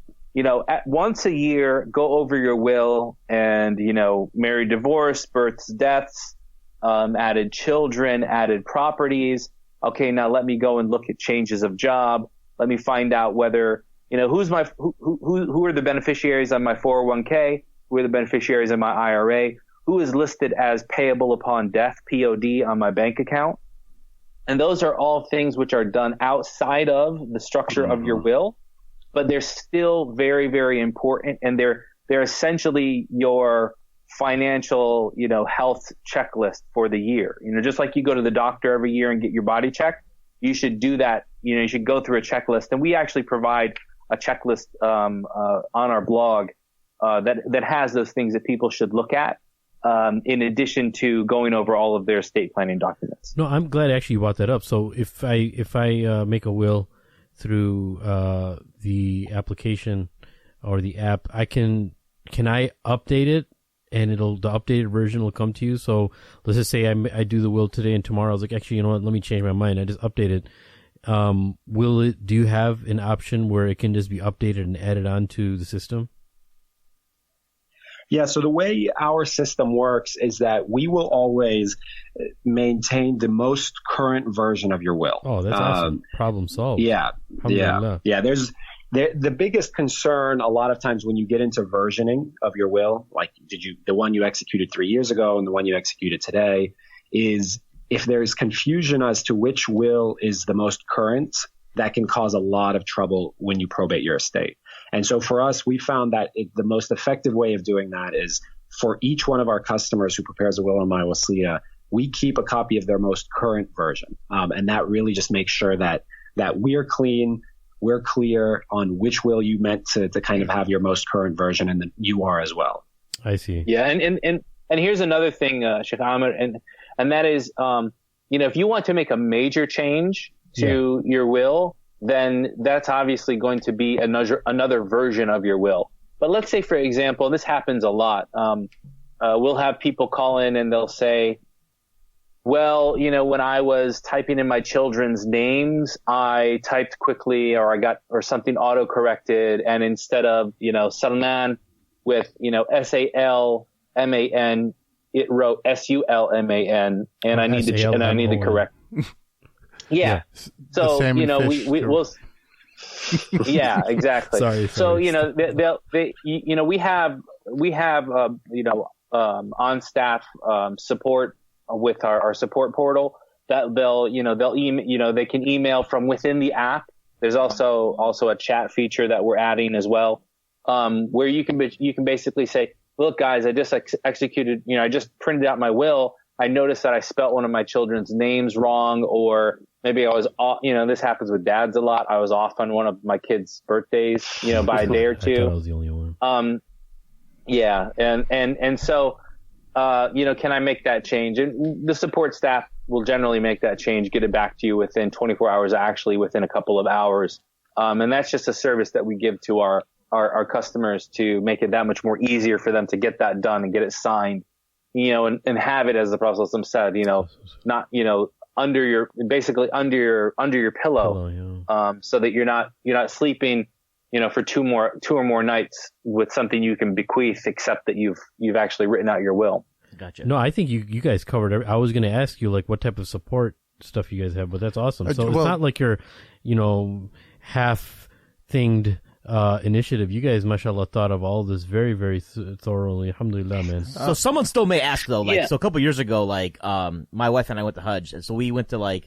once a year, go over your will and, married, divorce, births, deaths, added children, added properties. Okay, now let me go and look at changes of job. Let me find out whether, who are the beneficiaries on my 401k? Who are the beneficiaries on my IRA? Who is listed as payable upon death, POD, on my bank account? And those are all things which are done outside of the structure of your will. but they're still very, very important, and they're essentially your financial, health checklist for the year. Just like you go to the doctor every year and get your body checked, you should do that. You should go through a checklist, and we actually provide a checklist on our blog that has those things that people should look at, in addition to going over all of their estate planning documents. No, I'm glad actually you brought that up. So if I make a will through the application or the app, can I update it, and the updated version will come to you? So let's just say I do the will today, and tomorrow I was like, actually, you know what? Let me change my mind. I just update it. Do you have an option where it can just be updated and added onto the system? Yeah, so the way our system works is that we will always maintain the most current version of your will. Oh, that's awesome. Problem solved. Yeah. There's the biggest concern a lot of times when you get into versioning of your will, like the one you executed 3 years ago and the one you executed today, is if there's confusion as to which will is the most current, that can cause a lot of trouble when you probate your estate. And so for us, we found that the most effective way of doing that is for each one of our customers who prepares a will on My Wasiya, we keep a copy of their most current version. And that really just makes sure that we're clean, we're clear on which will you meant to kind of have your most current version, and that you are as well. I see. Yeah. And here's another thing, Sheikh Ahmed, and that is, if you want to make a major change to your will, then that's obviously going to be another version of your will. But let's say, for example, this happens a lot. We'll have people call in and they'll say, well, when I was typing in my children's names, I typed quickly, or something auto-corrected, and instead of, Salman with, Salman, it wrote Sulman, and I need to correct. Yeah. So, we'll, yeah, exactly. Sorry. So, we have on staff, support with our support portal that they can email from within the app. There's also a chat feature that we're adding as well, where you can basically say, look, guys, I just executed, I just printed out my will. I noticed that I spelt one of my children's names wrong, or maybe I was off, this happens with dads a lot. I was off on one of my kids' birthdays, by a day or two. I thought I was the only one. Yeah. And so, can I make that change? And the support staff will generally make that change, get it back to you within 24 hours, actually within a couple of hours. And that's just a service that we give to our customers to make it that much more easier for them to get that done and get it signed. And have it, as the Prophet said, not, under your pillow, so that you're not sleeping, for two or more nights with something you can bequeath, except that you've actually written out your will. Gotcha. No, I think you guys covered I was going to ask you what type of support stuff you guys have, but that's awesome. So it's not like you're, half-thinged initiative. You guys, mashallah, thought of all this very, very thoroughly. Alhamdulillah, man. So someone still may ask though, so a couple years ago, my wife and I went to Hajj, and so we went to I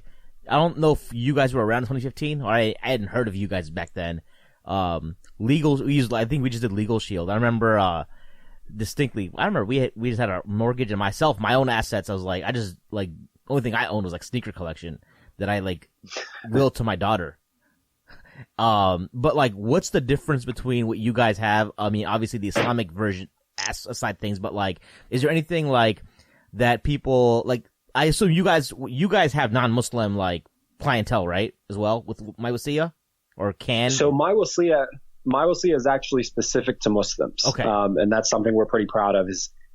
don't know if you guys were around in 2015, or I hadn't heard of you guys back then. I think we just did Legal Shield. I remember distinctly. I remember we just had a mortgage, and my own assets. I was only thing I owned was sneaker collection that I willed to my daughter. But what's the difference between what you guys have? I mean, obviously the Islamic version aside things, but is there anything that people I assume you guys have non-Muslim clientele, right? As well with My Wasiya, or can? So My Wasiya is actually specific to Muslims. Okay. And that's something we're pretty proud of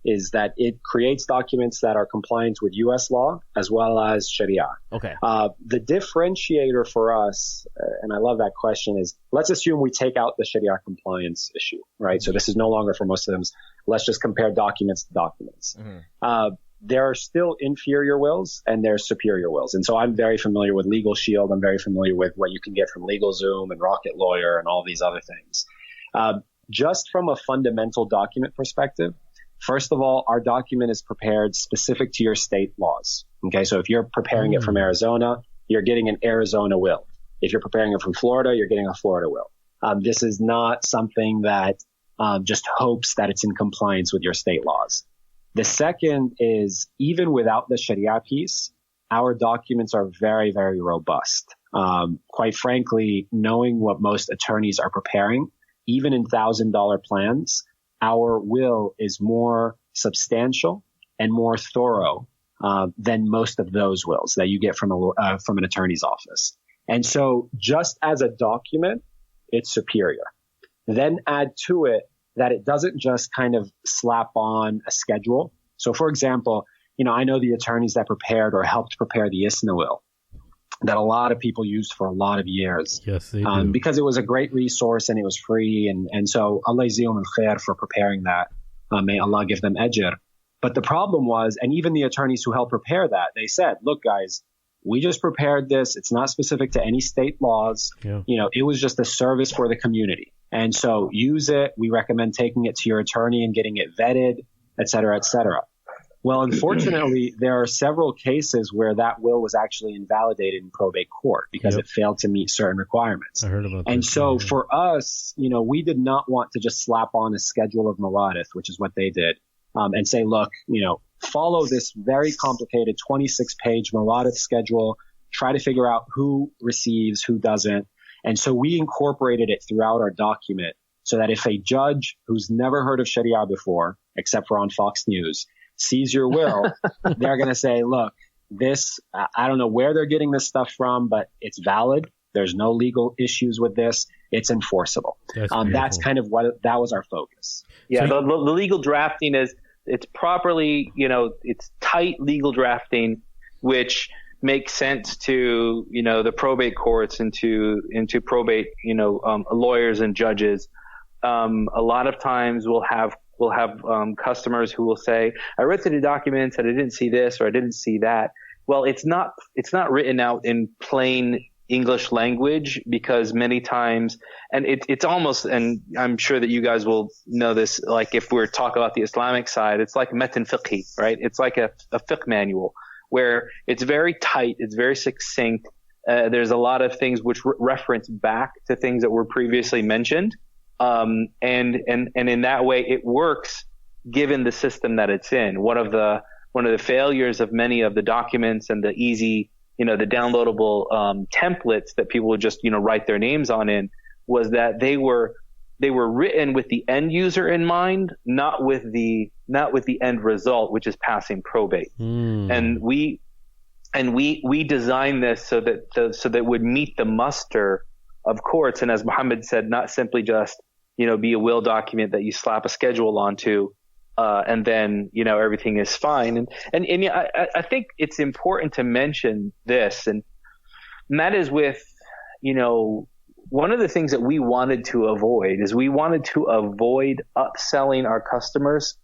is that it creates documents that are compliant with U.S. law as well as Sharia. Okay. The differentiator for us, and I love that question, is let's assume we take out the Sharia compliance issue, right? So this is no longer for Muslims. Let's just compare documents to documents. Mm-hmm. There are still inferior wills and there's superior wills. And so I'm very familiar with Legal Shield. I'm very familiar with what you can get from LegalZoom and Rocket Lawyer and all these other things. Just from a fundamental document perspective, first of all, our document is prepared specific to your state laws. Okay, so if you're preparing it from Arizona, you're getting an Arizona will. If you're preparing it from Florida, you're getting a Florida will. This is not something that just hopes that it's in compliance with your state laws. The second is, even without the Sharia piece, our documents are very, very robust. Quite frankly, knowing what most attorneys are preparing, even in $1,000 plans, our will is more substantial and more thorough than most of those wills that you get from an attorney's office. And so just as a document, it's superior. Then add to it that it doesn't just kind of slap on a schedule. So for example, I know the attorneys that prepared or helped prepare the ISNA will that a lot of people used for a lot of years. Yes, they do. Because it was a great resource and it was free. And so Allah yajzihum al-khair for preparing that. May Allah give them ajr. But the problem was, and even the attorneys who helped prepare that, they said, look, guys, we just prepared this. It's not specific to any state laws. Yeah. It was just a service for the community. And so use it. We recommend taking it to your attorney and getting it vetted, et cetera, et cetera. Well, unfortunately, there are several cases where that will was actually invalidated in probate court because it failed to meet certain requirements. I heard about that. And so for us, we did not want to just slap on a schedule of mawadith, which is what they did, and say, look, follow this very complicated 26-page mawadith schedule, try to figure out who receives, who doesn't. And so we incorporated it throughout our document so that if a judge who's never heard of Sharia before, except for on Fox News, sees your will, they're going to say, look, this, I don't know where they're getting this stuff from, but it's valid. There's no legal issues with this. It's enforceable. That's kind of that was our focus. Yeah, so the legal drafting it's properly, it's tight legal drafting, which makes sense to, the probate courts and into probate, lawyers and judges. A lot of times we'll have customers who will say, I read through the documents and I didn't see this or I didn't see that. Well, it's not written out in plain English language because many times, and it's almost, and I'm sure that you guys will know this, like if we're talking about the Islamic side, it's like matan fiqhi, right? It's like a fiqh manual where it's very tight, it's very succinct. There's a lot of things which reference back to things that were previously mentioned. And in that way it works given the system that it's in. One of the failures of many of the documents and the easy, the downloadable templates that people would just, write their names on in was that they were written with the end user in mind, not with the end result, which is passing probate. And we designed this so that it would meet the muster of courts. And as Mohammed said, not simply just, be a will document that you slap a schedule onto, and then, everything is fine. And I think it's important to mention this, and that is with, one of the things that we wanted to avoid is we wanted to avoid upselling our customers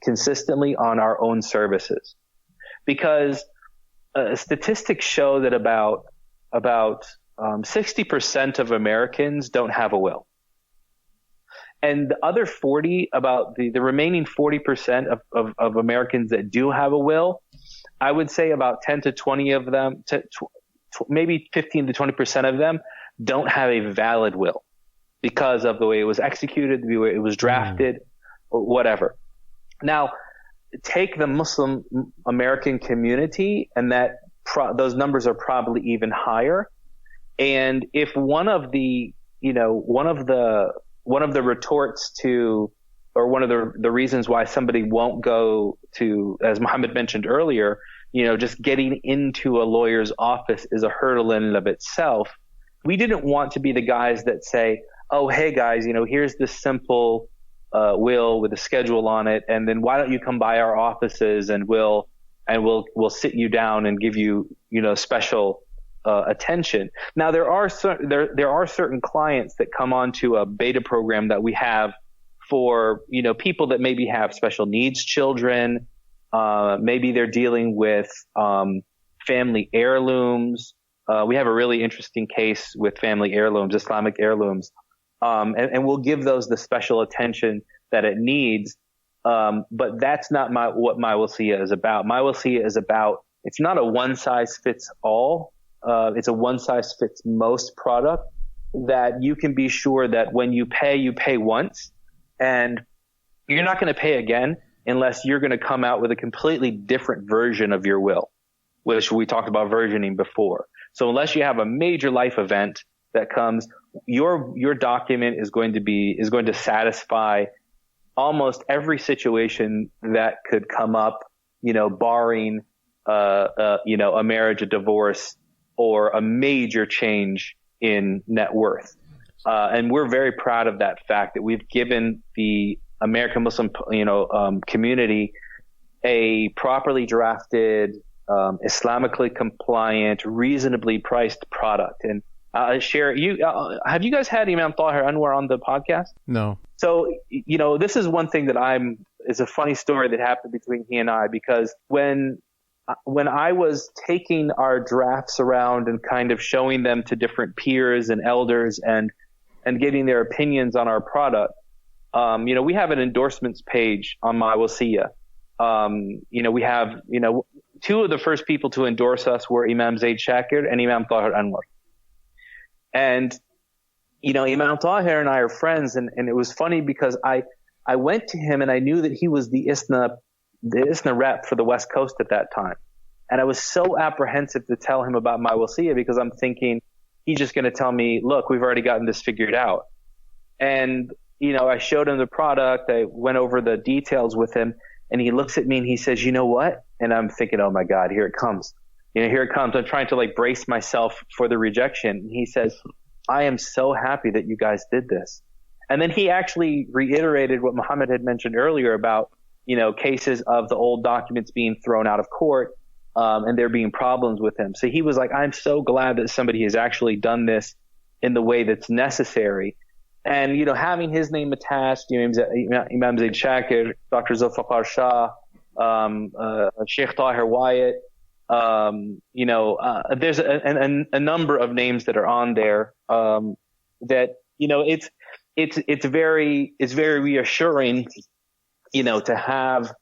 consistently on our own services, because statistics show that about 60% of Americans don't have a will. And the other 40, about the remaining 40% of Americans that do have a will, I would say about 10 to 20 of them, maybe 15 to 20% of them don't have a valid will because of the way it was executed, the way it was drafted, or whatever. Now, take the Muslim American community, and those numbers are probably even higher. And if one of the retorts to, or one of the reasons why somebody won't go to, as Mohammed mentioned earlier, just getting into a lawyer's office is a hurdle in and of itself. We didn't want to be the guys that say, oh, hey guys, here's this simple will with a schedule on it, and then why don't you come by our offices and we'll sit you down and give you, special attention. Now there are certain clients that come onto a beta program that we have for, people that maybe have special needs children, maybe they're dealing with family heirlooms. We have a really interesting case with family heirlooms, Islamic heirlooms, and we'll give those the special attention that it needs. But that's not what my Wasiya is about. My Wasiya is about, it's not a one size fits all. It's a one size fits most product. that you can be sure that when you pay once, and you're not going to pay again unless you're going to come out with a completely different version of your will, which we talked about versioning before. So unless you have a major life event that comes, your document is going to satisfy almost every situation that could come up, barring a marriage, a divorce, or a major change in net worth. And we're very proud of that fact that we've given the American Muslim, community a properly drafted, Islamically compliant, reasonably priced product. And have you guys had Imam Tahir Anwar on the podcast? No. So, this is one thing that it's a funny story that happened between he and I, because when I was taking our drafts around and kind of showing them to different peers and elders and getting their opinions on our product, we have an endorsements page on My Wasiyah. We have, two of the first people to endorse us were Imam Zaid Shakir and Imam Tahir Anwar. And, Imam Tahir and I are friends, and it was funny because I went to him and I knew that he was the ISNA rep for the West Coast at that time. And I was so apprehensive to tell him about My Wasiyah because I'm thinking he's just going to tell me, look, we've already gotten this figured out. And, I showed him the product. I went over the details with him, and he looks at me and he says, you know what? And I'm thinking, oh my God, here it comes. Here it comes. I'm trying to brace myself for the rejection. And he says, I am so happy that you guys did this. And then he actually reiterated what Muhammad had mentioned earlier about, cases of the old documents being thrown out of court, and there being problems with him. So he was like, I'm so glad that somebody has actually done this in the way that's necessary. And, having his name attached, Imam Zaid Shakir, Dr. Zulfiqar Shah, Sheikh Tahir Wyatt, there's a number of names that are on there, that, it's very reassuring, to have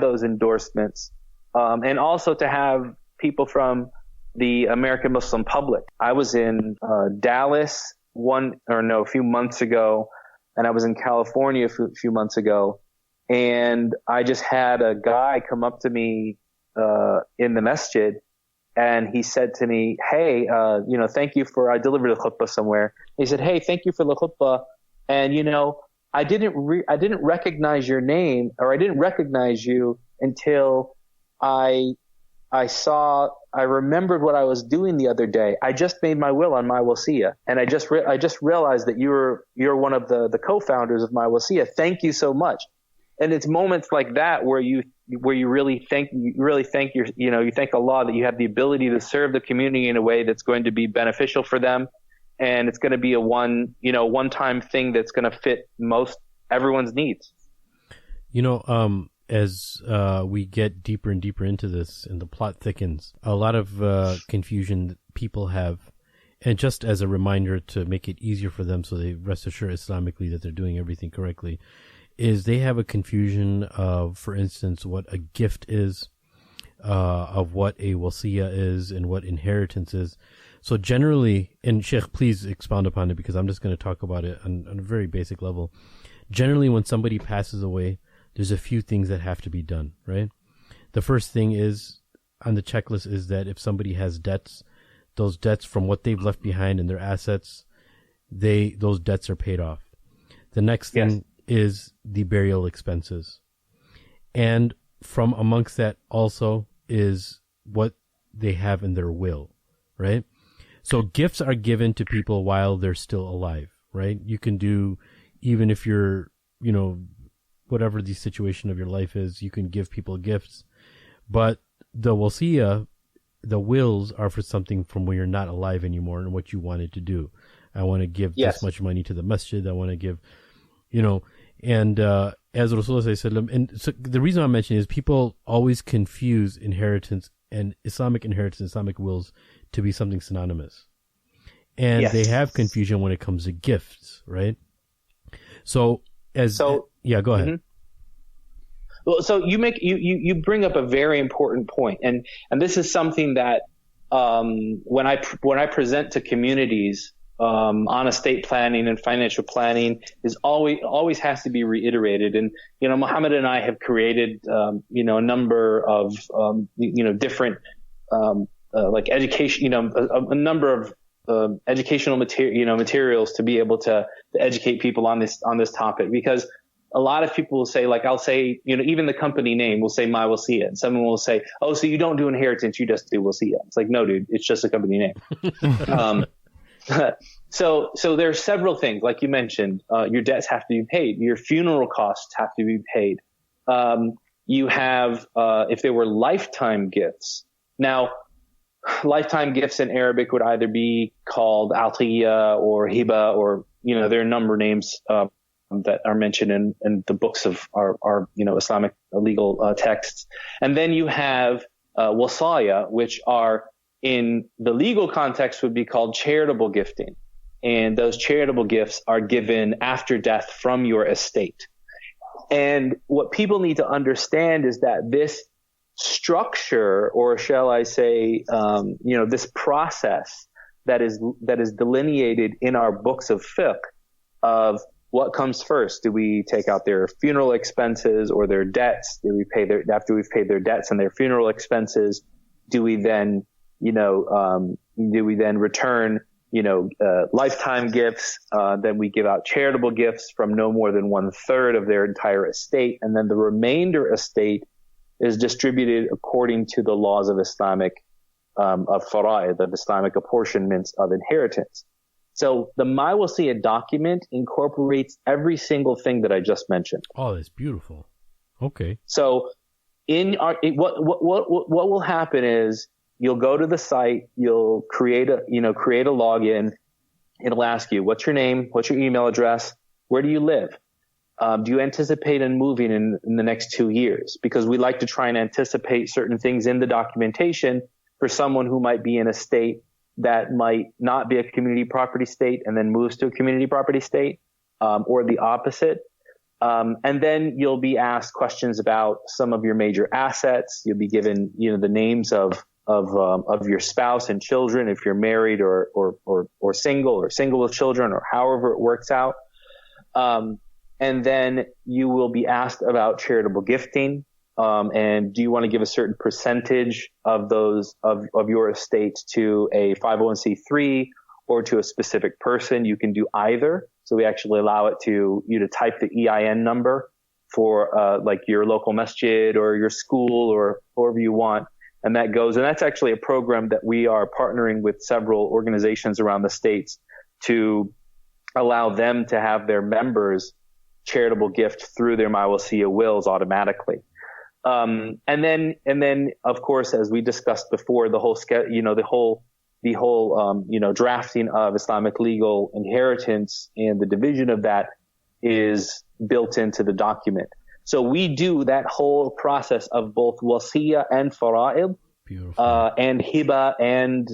those endorsements, and also to have people from the American Muslim public. I was in Dallas a few months ago, and I was in California a few months ago, and I just had a guy come up to me in the masjid, and he said to me, hey, thank you for, I delivered a khutbah somewhere. He said, hey, thank you for the khutbah. And, I didn't recognize your name, or I didn't recognize you until I remembered what I was doing the other day. I just made my will on My Wasiyah, and I just realized that you're one of the co-founders of My Wasiyah. Thank you so much. And it's moments like that where you really thank you thank Allah that you have the ability to serve the community in a way that's going to be beneficial for them, and it's going to be a one-time thing that's going to fit everyone's needs. As we get deeper and deeper into this and the plot thickens, a lot of confusion that people have, and just as a reminder to make it easier for them so they rest assured Islamically that they're doing everything correctly, is they have a confusion of, for instance, what a gift is, of what a wasiyah is, and what inheritance is. So generally, and Sheikh, please expound upon it, because I'm just going to talk about it on a very basic level. Generally, when somebody passes away, there's a few things that have to be done, right? The first thing is on the checklist is that if somebody has debts, those debts from what they've left behind and their assets, those debts are paid off. The next thing is the burial expenses. And from amongst that also is what they have in their will, right? So gifts are given to people while they're still alive, right? You can do, even if you're, whatever the situation of your life is, you can give people gifts. But the wasiyah, the wills, are for something from when you're not alive anymore and what you wanted to do. I want to give this much money to the masjid. I want to give, and as Rasulullah sallallahu, and so the reason I'm mentioning is people always confuse inheritance and Islamic inheritance, Islamic wills, to be something synonymous. And they have confusion when it comes to gifts, right? So go ahead. Mm-hmm. Well, so you bring up a very important point, and this is something that when I present to communities on estate planning and financial planning, is always has to be reiterated. And Mohammad and I have created a number of different like education, a number of educational materials to be able to educate people on this topic, because a lot of people will say, like, I'll say, even the company name will say My Wasiya, and someone will say, oh, so you don't do inheritance, you just do Wasiya. It's like, no, dude, it's just a company name. So there are several things, like you mentioned, your debts have to be paid, your funeral costs have to be paid. You have, if they were lifetime gifts. Now, lifetime gifts in Arabic would either be called Atiyya or Hiba, or, there are a number of names, that are mentioned in the books of our Islamic legal texts. And then you have wasaya, which are in the legal context would be called charitable gifting. And those charitable gifts are given after death from your estate. And what people need to understand is that this structure, or shall I say, this process that is delineated in our books of fiqh of what comes first. Do we take out their funeral expenses or their debts? Do we pay after we've paid their debts and their funeral expenses? Do we then, return, lifetime gifts? Then we give out charitable gifts from no more than 1/3 of their entire estate. And then the remainder estate is distributed according to the laws of Islamic, of fara'id, of Islamic apportionments of inheritance. So the My Wasiya document incorporates every single thing that I just mentioned. Oh, that's beautiful. Okay. So what will happen is you'll go to the site, you'll create a login. It'll ask you, what's your name? What's your email address? Where do you live? Do you anticipate in moving in the next 2 years? Because we like to try and anticipate certain things in the documentation for someone who might be in a state that might not be a community property state and then moves to a community property state, or the opposite. And then you'll be asked questions about some of your major assets. You'll be given, the names of your spouse and children, if you're married or single with children, or however it works out. And then you will be asked about charitable gifting. And do you want to give a certain percentage of those of your estate to a 501c3 or to a specific person? You can do either. So we actually allow you to type the EIN number for like your local masjid or your school or whoever you want. And that goes, and that's actually a program that we are partnering with several organizations around the states to allow them to have their members charitable gift through their My Wasiya wills automatically. And then of course, as we discussed before, the whole drafting of Islamic legal inheritance and the division of that is built into the document. So we do that whole process of both wasiya and fara'id, and hiba, and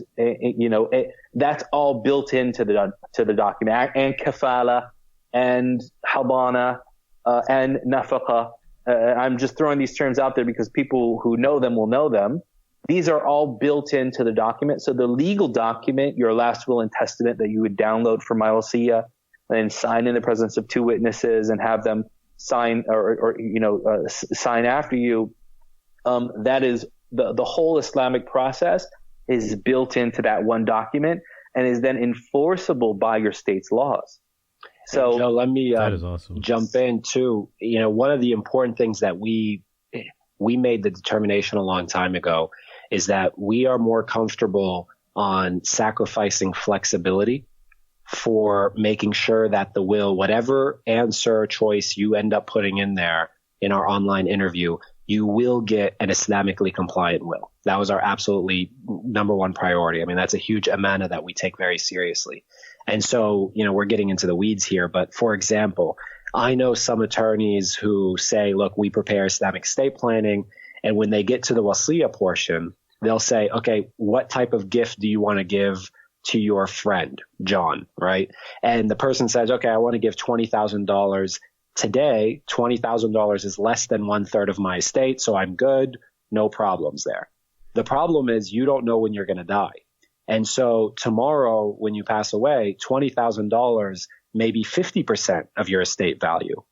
that's all built into the document, and kafala, and habana, and nafaqa. I'm just throwing these terms out there because people who know them will know them. These are all built into the document. So the legal document, your last will and testament that you would download from My Wasiya and sign in the presence of 2 witnesses and have them sign sign after you. That is the whole Islamic process is built into that one document and is then enforceable by your state's laws. So Joe, let me that is awesome. Jump in too. One of the important things that we made the determination a long time ago is that we are more comfortable on sacrificing flexibility for making sure that the will, whatever answer choice you end up putting in there in our online interview, you will get an Islamically compliant will. That was our absolutely number one priority. I mean, that's a huge amana that we take very seriously. And so, we're getting into the weeds here, but for example, I know some attorneys who say, look, we prepare Islamic estate planning. And when they get to the wasiya portion, they'll say, okay, what type of gift do you want to give to your friend, John, right? And the person says, okay, I want to give $20,000 today. $20,000 is less than 1/3 of my estate, so I'm good. No problems there. The problem is you don't know when you're going to die. And so tomorrow, when you pass away, $20,000 may be 50% of your estate value.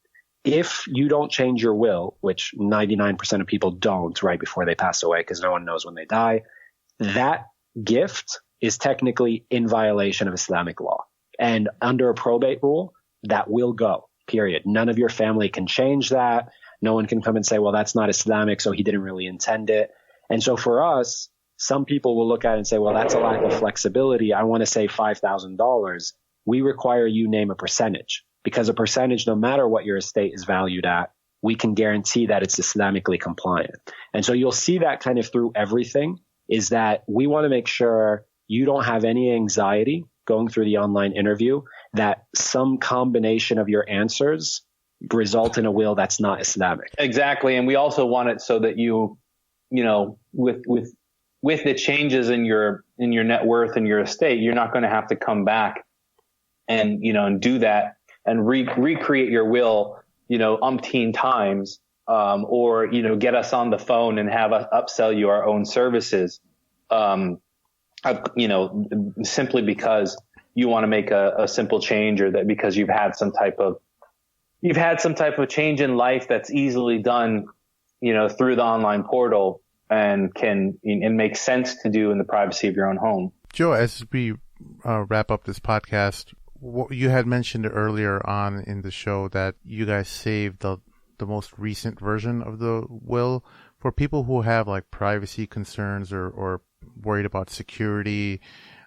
If you don't change your will, which 99% of people don't right before they pass away because no one knows when they die, that gift is technically in violation of Islamic law. And under a probate rule, that will go, period. None of your family can change that. No one can come and say, well, that's not Islamic, so he didn't really intend it. And so for us, some people will look at it and say, well, that's a lack of flexibility. I want to say $5,000. We require you name a percentage, because a percentage, no matter what your estate is valued at, we can guarantee that it's Islamically compliant. And so you'll see that kind of through everything, is that we want to make sure you don't have any anxiety going through the online interview that some combination of your answers result in a will that's not Islamic. Exactly. And we also want it so that you know, with the changes in your net worth and your estate, you're not going to have to come back and, you know, and do that and recreate your will, you know, umpteen times, or, you know, get us on the phone and have us upsell you our own services, you know, simply because you want to make a simple change, or that because you've had some type of change in life that's easily done, you know, through the online portal and makes sense to do in the privacy of your own home. Joe, as we wrap up this podcast, you had mentioned earlier on in the show that you guys saved the most recent version of the will for people who have like privacy concerns or worried about security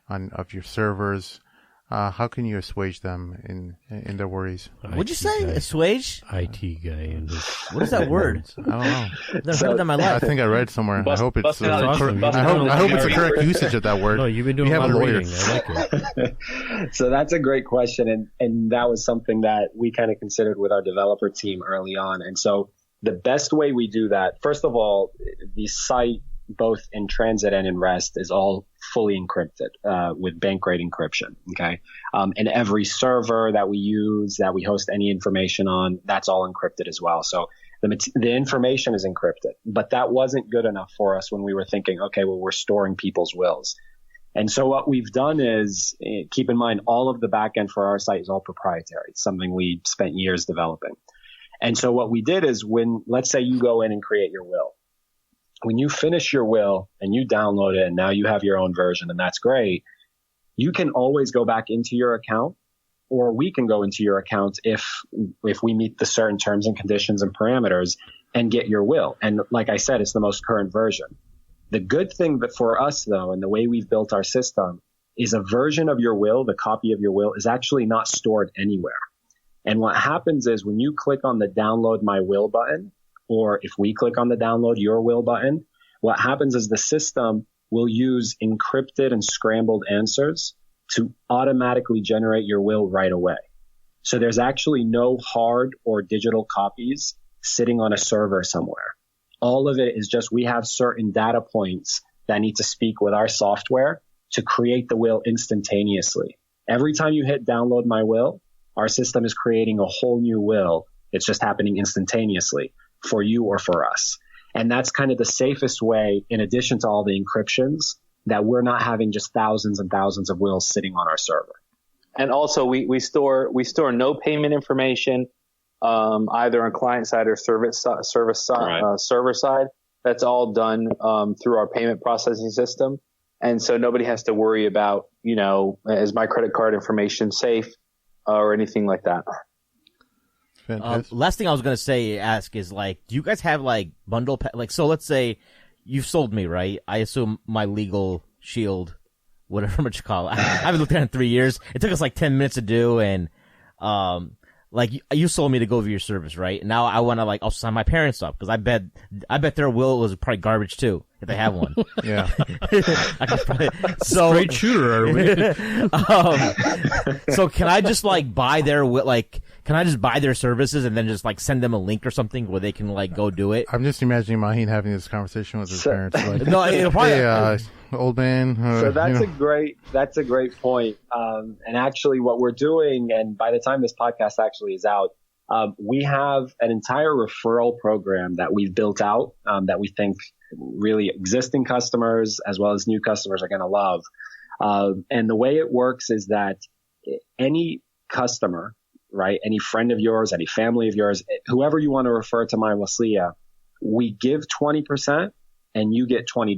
of your servers. How can you assuage them in their worries? What'd you say? Assuage? IT guy. What is that word? I don't know. I've never heard that in my life. I think I read somewhere. I hope it's awesome. I hope it's a correct usage of that word. No, you've been doing a lot of reading. I like it. So that's a great question. And that was something that we kind of considered with our developer team early on. And so the best way we do that, first of all, the site, both in transit and in rest, is all fully encrypted with bank grade encryption. Okay. And every server that we use, that we host any information on, that's all encrypted as well. So the information is encrypted, but that wasn't good enough for us when we were thinking, okay, well, we're storing people's wills. And so what we've done is, keep in mind, all of the backend for our site is all proprietary. It's something we spent years developing. And so what we did is, when, let's say you go in and create your will, when you finish your will and you download it and now you have your own version, and that's great, you can always go back into your account, or we can go into your account if we meet the certain terms and conditions and parameters, and get your will. And like I said, it's the most current version. The good thing that for us though, and the way we've built our system, is a version of your will, the copy of your will, is actually not stored anywhere. And what happens is, when you click on the download my will button, or if we click on the download your will button, what happens is the system will use encrypted and scrambled answers to automatically generate your will right away. So there's actually no hard or digital copies sitting on a server somewhere. All of it is just, we have certain data points that need to speak with our software to create the will instantaneously. Every time you hit download my will, our system is creating a whole new will. It's just happening instantaneously for you or for us. And that's kind of the safest way, in addition to all the encryptions, that we're not having just thousands and thousands of wills sitting on our server. And also we store no payment information, either on client side or server side. That's all done through our payment processing system. And so nobody has to worry about, you know, is my credit card information safe or anything like that. Last thing I was going to ask is, like, do you guys have like bundle, so let's say you've sold me, right? I assume my legal shield, whatever you call it. I haven't looked at it in 3 years. It took us like 10 minutes to do. And, like you sold me to go over your service, right? And now I want to, like, I'll sign my parents up, because I bet their will was probably garbage too, if they have one. Yeah. I could probably, so straight shooter, are we? So can I just like buy their can I just buy their services and then just like send them a link or something where they can like go do it? I'm just imagining Maheen having this conversation with his parents. Like, no, it'll probably, hey, old man. So that's a great point. And actually what we're doing, and by the time this podcast actually is out, We have an entire referral program that we've built out that we think really existing customers as well as new customers are going to love. And the way it works is that any customer, right, any friend of yours, any family of yours, whoever you want to refer to My Wasiya, we give 20% and you get $20.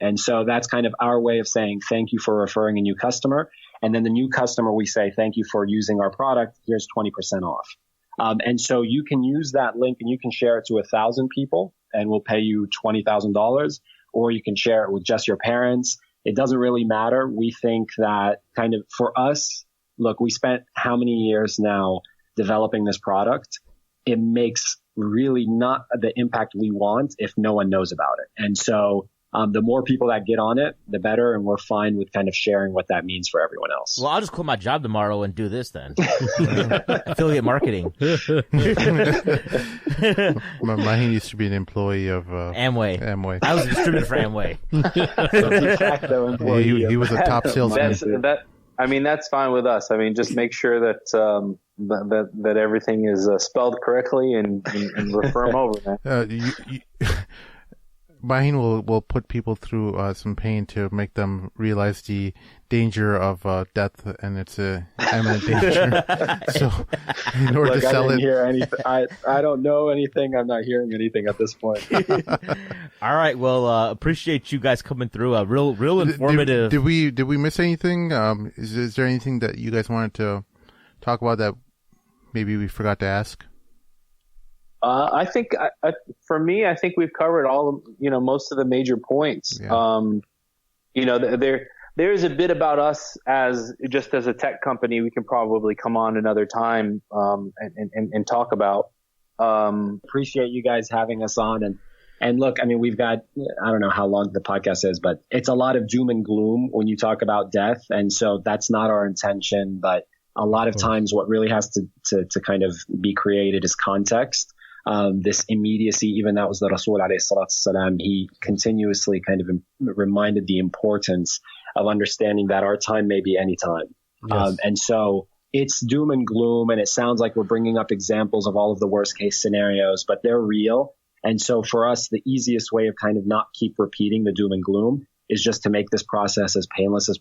And so that's kind of our way of saying thank you for referring a new customer. And then the new customer, we say thank you for using our product. Here's 20% off. And so you can use that link and you can share it to 1,000 people and we'll pay you $20,000, or you can share it with just your parents. It doesn't really matter. We think that kind of for us, look, we spent how many years now developing this product? It makes really not the impact we want if no one knows about it. And so the more people that get on it, the better. And we're fine with kind of sharing what that means for everyone else. Well, I'll just quit my job tomorrow and do this then. Affiliate marketing. Mine used to be an employee of Amway. I was a distributor for Amway. He was a top salesman. That's fine with us. I mean, just make sure that that everything is spelled correctly and refer them over, man. Bataineh will put people through some pain to make them realize the danger of death, and it's a imminent danger. So, in order to sell it, hear anything. I don't know anything. I'm not hearing anything at this point. All right. Well, appreciate you guys coming through. Real informative. Did we miss anything? Is there anything that you guys wanted to talk about that maybe we forgot to ask? I think for me, I think we've covered most of the major points. Yeah. There's a bit about us as a tech company we can probably come on another time and talk about. Appreciate you guys having us on. And look, I mean, we've got, I don't know how long the podcast is, but it's a lot of doom and gloom when you talk about death. And so that's not our intention. But a lot of times what really has to kind of be created is context. This immediacy, even that was the Rasul alayhi salatu salam, he continuously kind of reminded the importance of understanding that our time may be any time. Yes. And so it's doom and gloom, and it sounds like we're bringing up examples of all of the worst case scenarios, but they're real. And so for us, the easiest way of kind of not keep repeating the doom and gloom is just to make this process as painless as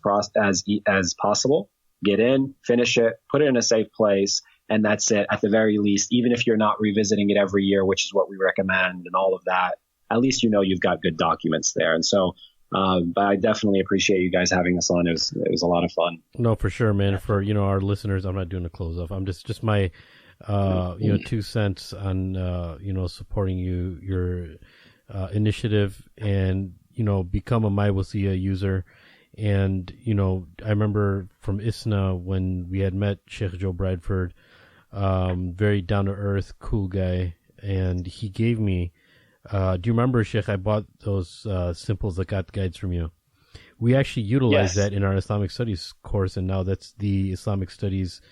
possible. Get in, finish it, put it in a safe place. And that's it at the very least, even if you're not revisiting it every year, which is what we recommend and all of that, at least you've got good documents there. And so, but I definitely appreciate you guys having us on. It was a lot of fun. No, for sure, man. For, our listeners, I'm not doing a close off. I'm just my, 2 cents on, supporting your initiative and, become a My Wasiya user. And, I remember from ISNA when we had met Sheikh Joe Bradford, very down to earth, cool guy. And he gave me, do you remember, Sheikh, I bought those, simple zakat guides from you. We actually utilize that in our Islamic studies course. And now that's the Islamic studies,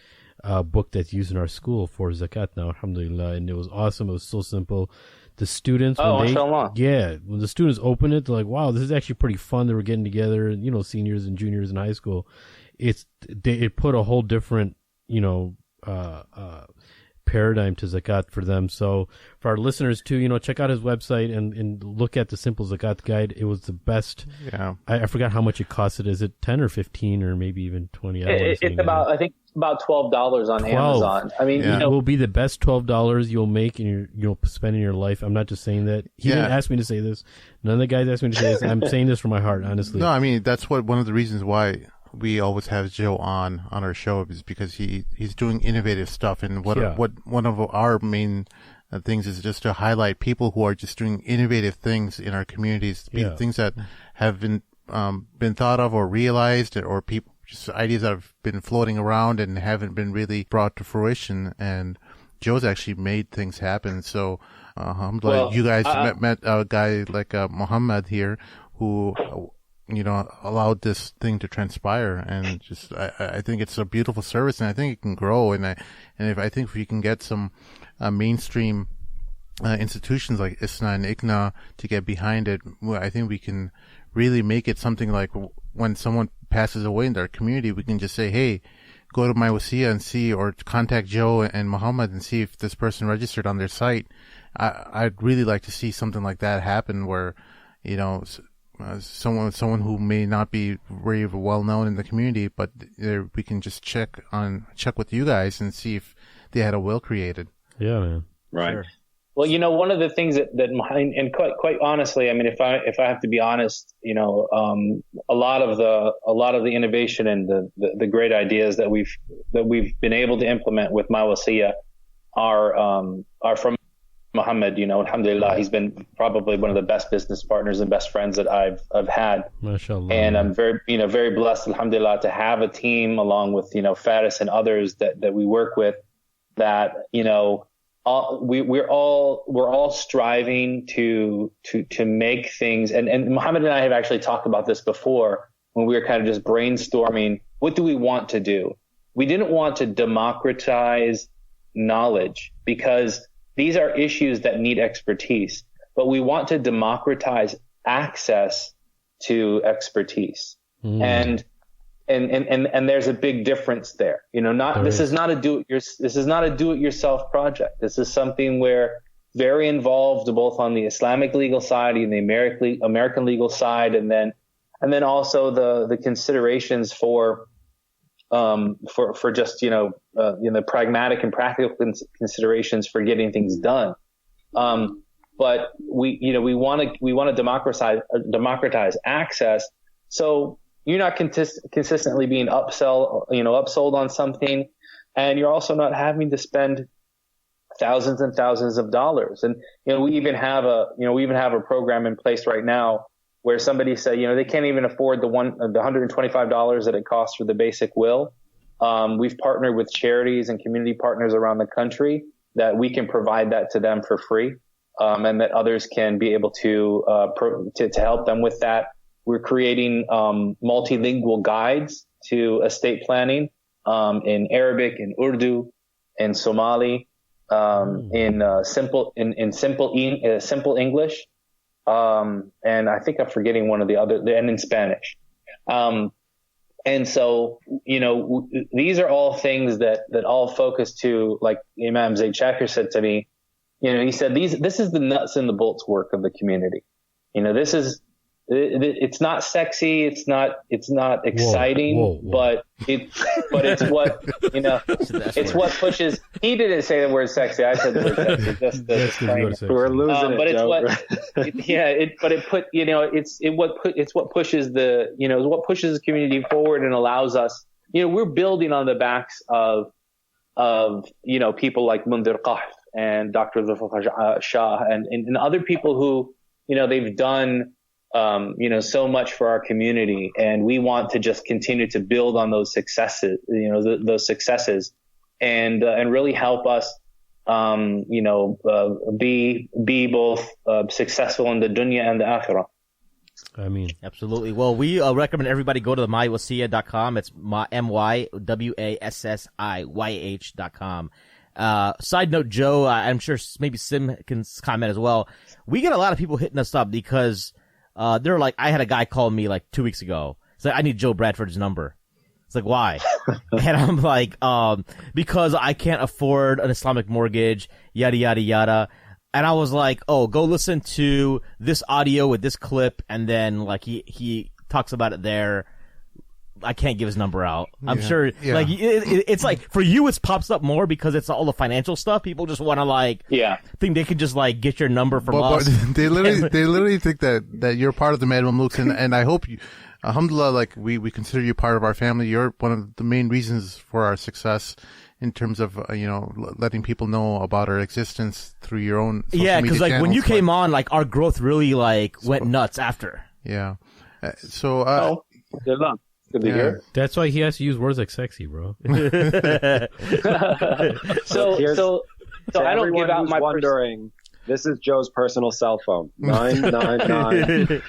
book that's used in our school for zakat now, alhamdulillah. And it was awesome. It was so simple. The students, when the students open it, they're like, wow, this is actually pretty fun. They were getting together, seniors and juniors in high school. It put a whole different, paradigm to zakat for them. So for our listeners too, check out his website and look at the simple zakat guide. It was the best. Yeah. I forgot how much it costed. Is it 10 or 15 or maybe even 20? It's I think about $12 on Amazon. I mean, it will be the best $12 you'll make and you'll spend in your life. I'm not just saying that. He didn't ask me to say this. None of the guys asked me to say this. I'm saying this from my heart, honestly. No, I mean, that's one of the reasons why we always have Joe on our show, is because he's doing innovative stuff. And what one of our main things is just to highlight people who are just doing innovative things in our communities, things that have been thought of or realized, or people, just ideas that have been floating around and haven't been really brought to fruition. And Joe's actually made things happen. So, you guys met a guy like Mohammad here who, allowed this thing to transpire. And just, I think it's a beautiful service, and I think it can grow. And if we can get some mainstream institutions like ISNA and ICNA to get behind it, I think we can really make it something like when someone passes away in their community, we can just say, hey, go to My Wasiya and see, or contact Joe and Muhammad and see if this person registered on their site. I'd really like to see something like that happen where, you know, someone who may not be very well known in the community, but we can just check with you guys and see if they had a will created. Yeah, man. Right. Sure. Well, you know, one of the things that and quite honestly, I mean, if I have to be honest, you know, a lot of the innovation and the great ideas that we've been able to implement with My Wasiya are from Muhammad. You know, alhamdulillah, he's been probably one of the best business partners and best friends that I've had. MashaAllah. And I'm very blessed, alhamdulillah, to have a team along with, you know, Faris and others that we work with that, you know, we're all striving to make things, and Muhammad and I have actually talked about this before when we were kind of just brainstorming, what do we want to do? We didn't want to democratize knowledge because these are issues that need expertise, but we want to democratize access to expertise. And there's a big difference there. You know, this is not a do it yourself project. This is something where very involved both on the Islamic legal side and the American legal side, and then also the considerations for just, you know, pragmatic and practical considerations for getting things done. But we want to democratize access. So you're not consistently being upsold on something, and you're also not having to spend thousands and thousands of dollars. And, you know, we even have a program in place right now where somebody said, you know, they can't even afford the $125 that it costs for the basic will. We've partnered with charities and community partners around the country that we can provide that to them for free, and that others can be able to help them with that. We're creating multilingual guides to estate planning in Arabic, in Urdu, in Somali, in simple English, and I think I'm forgetting one of the other, and in Spanish. And so, you know, these are all things that all focus to, like Imam Zaid Shakir said to me, you know, he said, this is the nuts and the bolts work of the community. You know, it's not sexy. It's not exciting, whoa. but it's what, you know, it's what pushes. He didn't say the word sexy. I said the word sexy. Just the disclaimer. We're losing it, but it's Joe. it's what pushes what pushes the community forward and allows us, you know, we're building on the backs of, you know, people like Mundir Qahf and Dr. Zulfikar Shah and other people who, you know, they've done, you know, so much for our community, and we want to just continue to build on those successes, you know, those successes, and really help us, you know, be both successful in the dunya and the akhirah. I mean, absolutely. Well, we recommend everybody go to the mywasiya.com. It's MYWASSIYH.com. Side note, Joe, I'm sure maybe Sim can comment as well. We get a lot of people hitting us up because they're like, I had a guy call me like 2 weeks ago. It's like, I need Joe Bradford's number. It's like, why? And I'm like, because I can't afford an Islamic mortgage, yada, yada, yada. And I was like, oh, go listen to this audio with this clip. And then like he talks about it there. I can't give his number out. I'm sure like it's like for you, it pops up more because it's all the financial stuff. People just want to think they can just like get your number from us. But they literally think that you're part of the Mad Mamluks, and I hope you, alhamdulillah, like we consider you part of our family. You're one of the main reasons for our success in terms of, you know, letting people know about our existence through your own social media because like channels. when you came on, like our growth really like went nuts after. Yeah. Good luck. Good to hear. That's why he has to use words like sexy, bro. So I don't give out my wondering. This is Joe's personal cell phone. 999.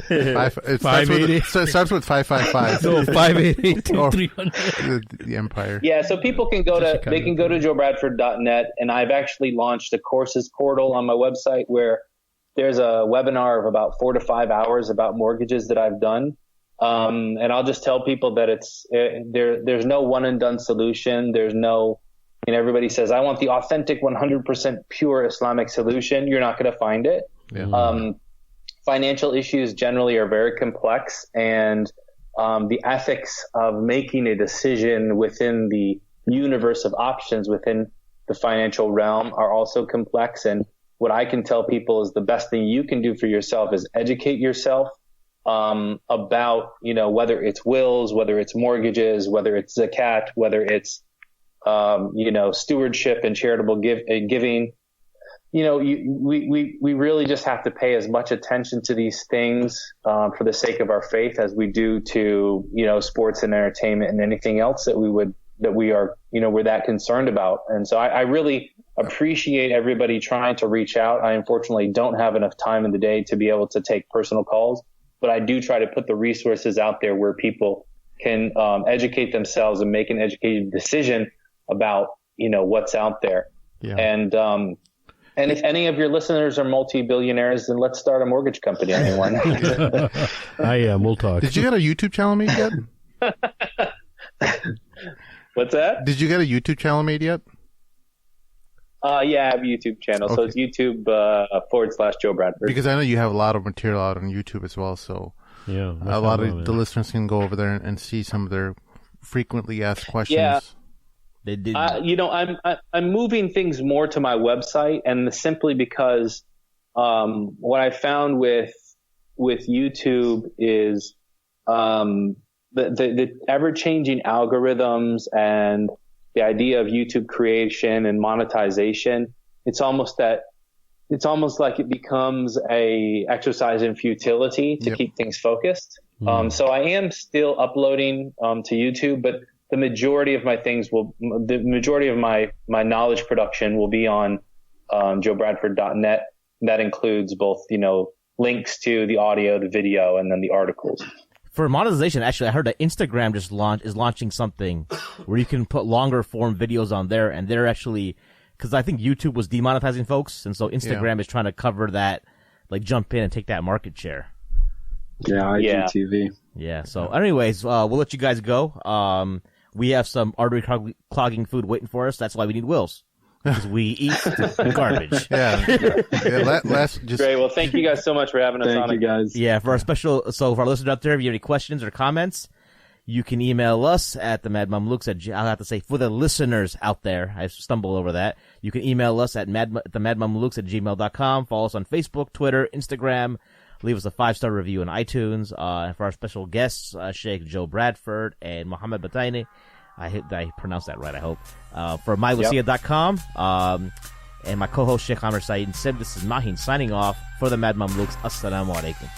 It starts with 555. No, 588-300. The Empire. Yeah, so people can go to joebradford.net, and I've actually launched a courses portal on my website where there's a webinar of about 4 to 5 hours about mortgages that I've done. And I'll just tell people that there's no one and done solution. There's no, everybody says, I want the authentic 100% pure Islamic solution. You're not going to find it. Yeah. Financial issues generally are very complex, and the ethics of making a decision within the universe of options within the financial realm are also complex. And what I can tell people is the best thing you can do for yourself is educate yourself about, whether it's wills, whether it's mortgages, whether it's zakat, whether it's, stewardship and charitable giving. We really just have to pay as much attention to these things for the sake of our faith as we do to, sports and entertainment and anything else that we're that concerned about. And so I really appreciate everybody trying to reach out. I unfortunately don't have enough time in the day to be able to take personal calls, but I do try to put the resources out there where people can educate themselves and make an educated decision about, what's out there. Yeah. And if any of your listeners are multi-billionaires, then let's start a mortgage company, anyone. I am. We'll talk. Did you get a YouTube channel made yet? What's that? Did you get a YouTube channel made yet? Yeah, I have a YouTube channel. Okay. So it's YouTube /Joe Bradford. Because I know you have a lot of material out on YouTube as well. So yeah, a lot of the listeners can go over there and see some of their frequently asked questions. Yeah. They did. I'm moving things more to my website, and simply because what I found with YouTube is the ever-changing algorithms and the idea of YouTube creation and monetization. It's almost like it becomes a exercise in futility to keep things focused. So I am still uploading to YouTube, but the majority of my knowledge production will be on joebradford.net. That includes both, links to the audio, the video, and then the articles. For monetization, actually, I heard that Instagram is launching something where you can put longer form videos on there, and they're actually, because I think YouTube was demonetizing folks, and so Instagram is trying to cover that, like jump in and take that market share. Yeah, IGTV. Yeah. So, anyways, we'll let you guys go. We have some artery clogging food waiting for us. That's why we need wills, because we eat garbage. Yeah. Great. Well, thank you guys so much for having us on. Thank you, guys. Yeah. For our listeners out there, if you have any questions or comments, you can email us at the Mad Mamluks I'll have to say for the listeners out there, I stumbled over that. You can email us at themadmamluks@gmail.com. Follow us on Facebook, Twitter, Instagram. Leave us a 5-star review on iTunes. For our special guests, Sheikh Joe Bradford and Mohammad Bataineh. I pronounced that right, I hope. For mywasiya.com. And my co-host Sheikh Amr Saeed. Instead, this is Mahin signing off for the Mad Mamluks. Assalamu alaikum.